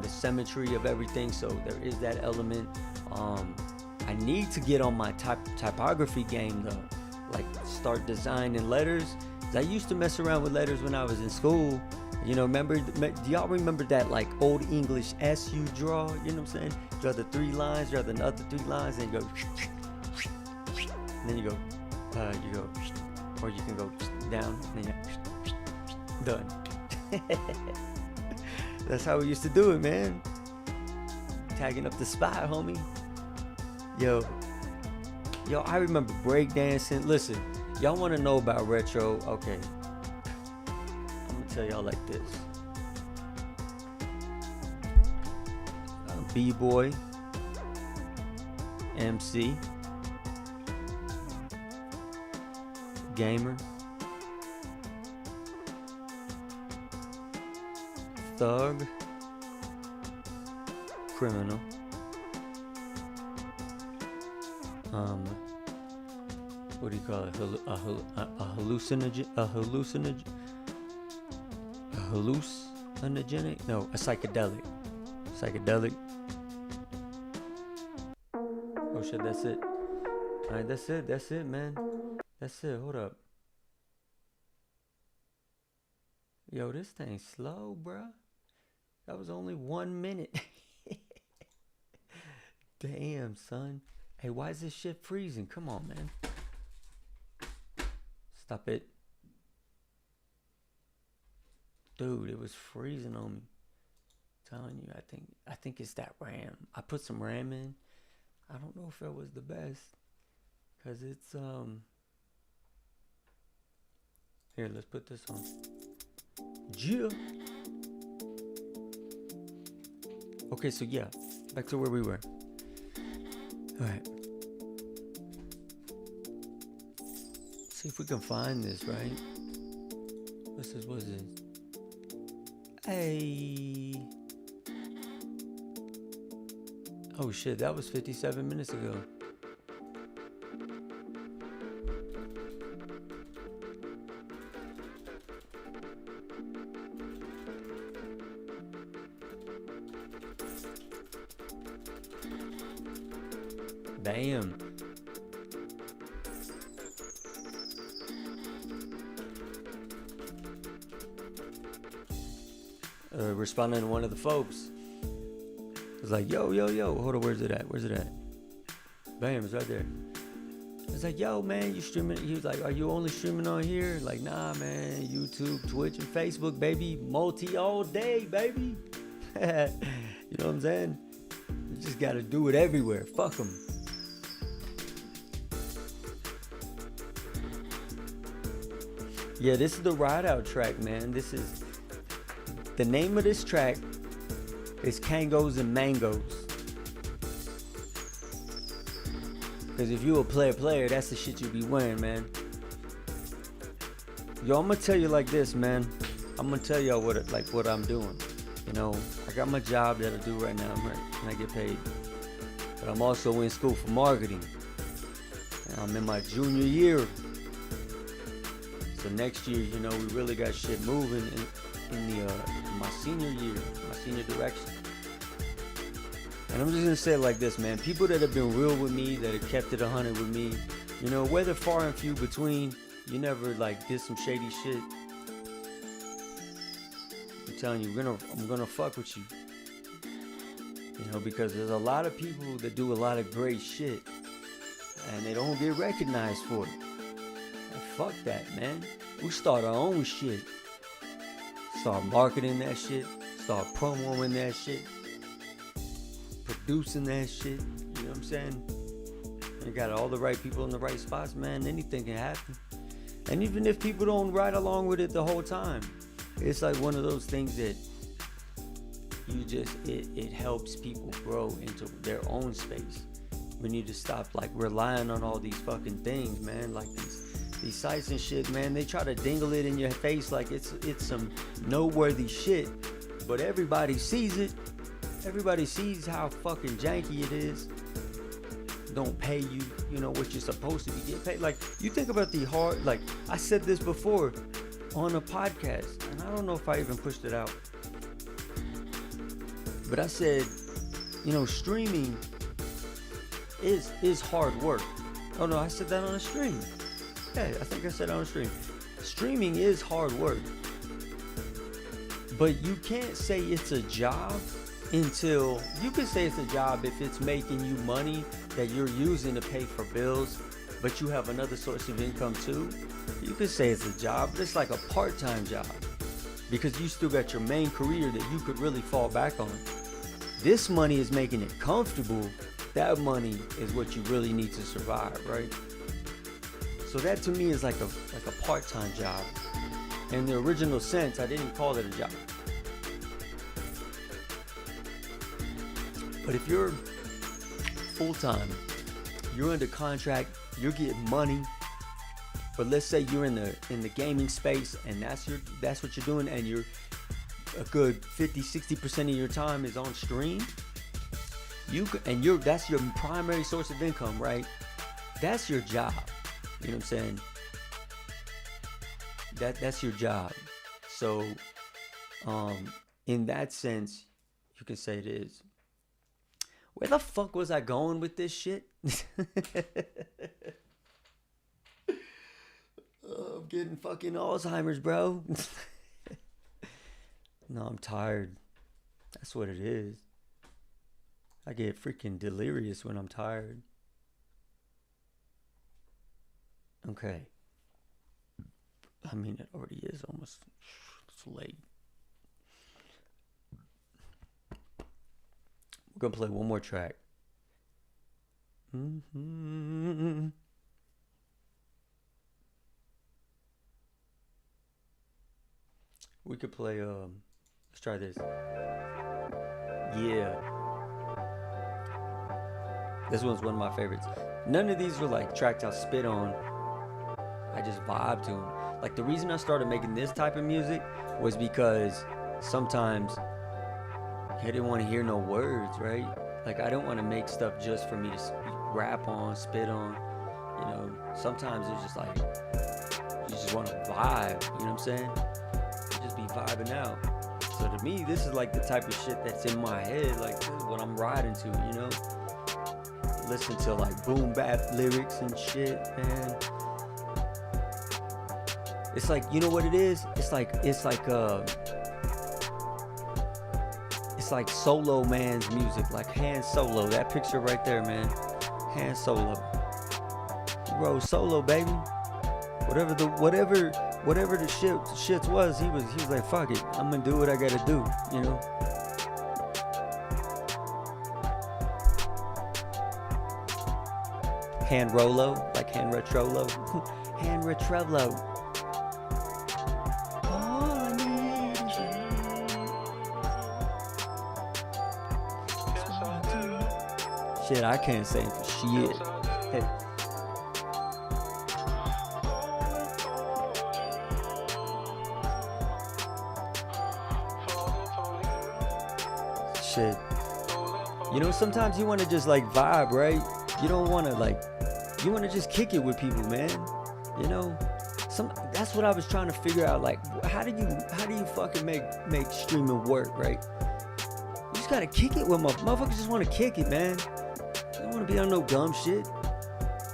the symmetry of everything. So there is that element. I need to get on my typography game though, like start designing letters. 'Cause I used to mess around with letters when I was in school. You know, do y'all remember that like old English S you draw? You know what I'm saying? Draw the 3 lines, draw the other 3 lines, and you go, and then you go, or you can go down, and then you done. That's how we used to do it, man. Tagging up the spot, homie. Yo, I remember breakdancing. Listen, y'all want to know about retro? Okay, I'm gonna tell y'all like this. B-boy, MC, gamer, thug, criminal, what do you call it? A hallucinogenic? No, a psychedelic. Oh shit, that's it. Alright, that's it, man. That's it, hold up. Yo, this thing's slow, bruh. That was only 1 minute. Damn, son. Hey, why is this shit freezing? Come on, man. Stop it. Dude, it was freezing on me. I'm telling you, I think it's that RAM. I put some RAM in. I don't know if it was the best. Cause it's here, let's put this on. Yeah. Okay, so yeah, back to where we were. Alright. See if we can find this, right? What's this? Hey. Oh shit, that was 57 minutes ago. Bam. Responding to one of the folks. It's like, yo, hold on, where's it at? Bam, it's right there. It's like, yo, man, you streaming? He was like, are you only streaming on here? Like, nah, man, YouTube, Twitch, and Facebook, baby. Multi all day, baby. You know what I'm saying? You just gotta do it everywhere. Fuck them. Yeah, this is the ride out track, man. This is the name of this track is Kangos and Mangoes. Cause if you a player, that's the shit you be wearing, man. Yo, I'm gonna tell you like this, man. I'm gonna tell y'all what I'm doing. You know, I got my job that I do right now, and I get paid. But I'm also in school for marketing. And I'm in my junior year. So next year, you know, we really got shit moving in my senior year, my senior direction. And I'm just gonna say it like this, man. People that have been real with me, that have kept it 100 with me, you know, whether far and few between, you never like did some shady shit. I'm telling you, I'm gonna fuck with you. You know, because there's a lot of people that do a lot of great shit, and they don't get recognized for it. And fuck that, man. We start our own shit. Start marketing that shit. Start promoting that shit. Producing that shit. You know what I'm saying? You got all the right people in the right spots, man. Anything can happen. And even if people don't ride along with it the whole time, it's like one of those things that you just, it helps people grow into their own space. We need to stop like relying on all these fucking things, man. Like these sites and shit, man. They try to dingle it in your face like it's some noteworthy shit, but everybody sees it. Everybody sees how fucking janky it is. Don't pay you, you know, what you're supposed to be getting paid. Like, you think about the hard, like, I said this before on a podcast, and I don't know if I even pushed it out. But I said, you know, streaming is hard work. Oh no, I said that on a stream. Yeah, I think I said it on a stream. Streaming is hard work. But you can't say it's a job until, you can say it's a job if it's making you money that you're using to pay for bills, but you have another source of income too. You could say it's a job, but it's like a part-time job because you still got your main career that you could really fall back on. This money is making it comfortable. That money is what you really need to survive, right? So that to me is like a part-time job. In the original sense, I didn't call it a job. But if you're full-time, you're under contract, you're getting money, but let's say you're in the gaming space and that's what you're doing, and you're a good 50-60% of your time is on stream, that's your primary source of income, right? That's your job. You know what I'm saying? That's your job. So in that sense, you can say it is. Where the fuck was I going with this shit? Oh, I'm getting fucking Alzheimer's, bro. No, I'm tired. That's what it is. I get freaking delirious when I'm tired. Okay. I mean, it already is almost. It's late. We're gonna play one more track. We could play, let's try this. Yeah. This one's one of my favorites. None of these were like tracks I spit on. I just vibe to them. Like, the reason I started making this type of music was because sometimes I didn't want to hear no words, right? Like, I don't want to make stuff just for me to rap on, spit on. You know, sometimes it's just like, you just want to vibe, you know what I'm saying? You just be vibing out. So to me, this is like the type of shit that's in my head. Like, this is what I'm riding to, you know? Listen to like boom bap lyrics and shit, man. It's like, you know what it is? It's like Solo Man's music, like Han Solo. That picture right there, man. Han Solo. He rode solo, baby. Whatever the shit was, he was like, fuck it, I'm gonna do what I gotta do, you know. Han Rolo, like Han Retr0PlaysGames. Han Retr0PlaysGames. Shit, I can't say for shit. Hey. Shit. You know, sometimes you want to just like vibe, right? You don't want to like, you want to just kick it with people, man. You know, that's what I was trying to figure out. Like, how do you fucking make streaming work, right? You just gotta kick it with motherfuckers. Just want to kick it, man. You don't want to be on no dumb shit.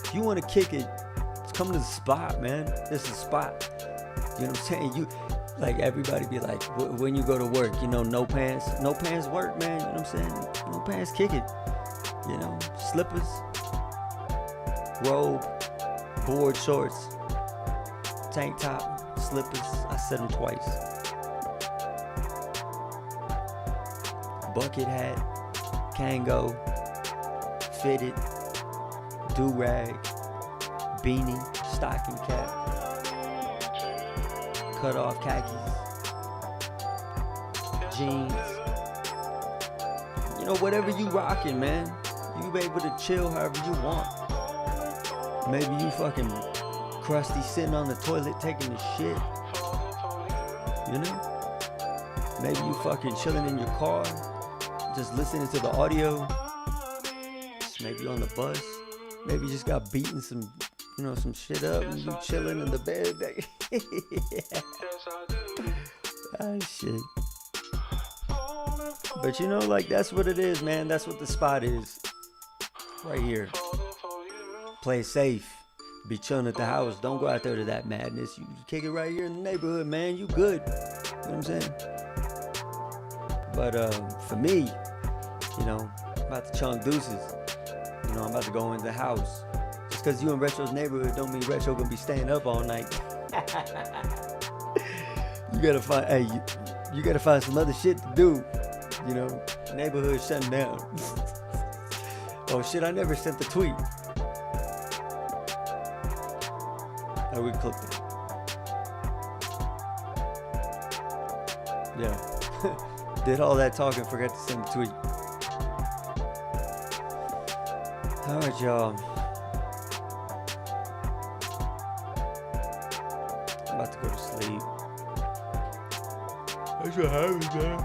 If you want to kick it, just come to the spot, man. This is the spot. You know what I'm saying? You. Like everybody be like, when you go to work, you know, no pants work, man. You know what I'm saying? No pants, kick it. You know, slippers, robe, board shorts, tank top, slippers. I said them twice. Bucket hat, Kango, fitted, do-rag, beanie, stocking cap. Cut off khakis, jeans, you know, whatever you rocking, man. You be able to chill however you want. Maybe you fucking crusty sitting on the toilet taking a shit, you know? Maybe you fucking chilling in your car, just listening to the audio. Maybe on the bus. Maybe you just got beaten some, you know, some shit up and you chilling in the bed. Ah, shit. But you know, like, that's what it is, man. That's what the spot is. Right here. Play safe. Be chilling at the house. Don't go out there to that madness. You kick it right here in the neighborhood, man. You good. You know what I'm saying? But for me, you know, I'm about to chunk deuces. You know, I'm about to go in the house. Just because you in Retro's neighborhood don't mean Retro gonna be staying up all night. You gotta find, hey, you gotta find some other shit to do. You know, neighborhood shutting down. Oh shit, I never sent the tweet. Oh, we clipped it. Yeah. Did all that talking, forgot to send the tweet. Alright, y'all. I'm about to go to sleep. That's what happens, man.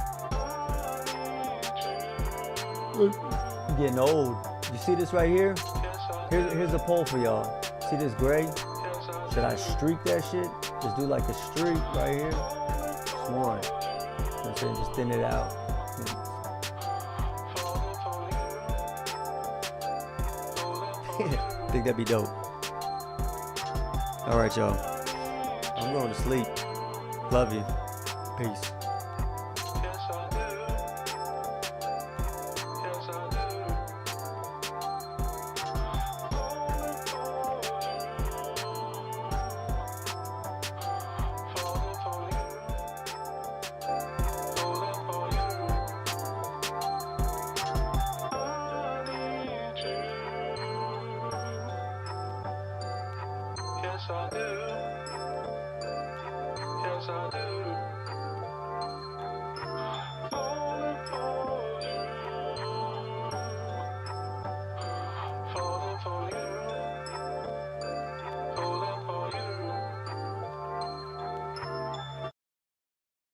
I'm getting old. You see this right here? Here's a poll for y'all. See this gray? Should I streak that shit? Just do like a streak right here. Just one. You know what I'm saying? Just thin it out. Think that'd be dope. Alright, y'all. I'm going to sleep. Love you. Peace. Yes, I do.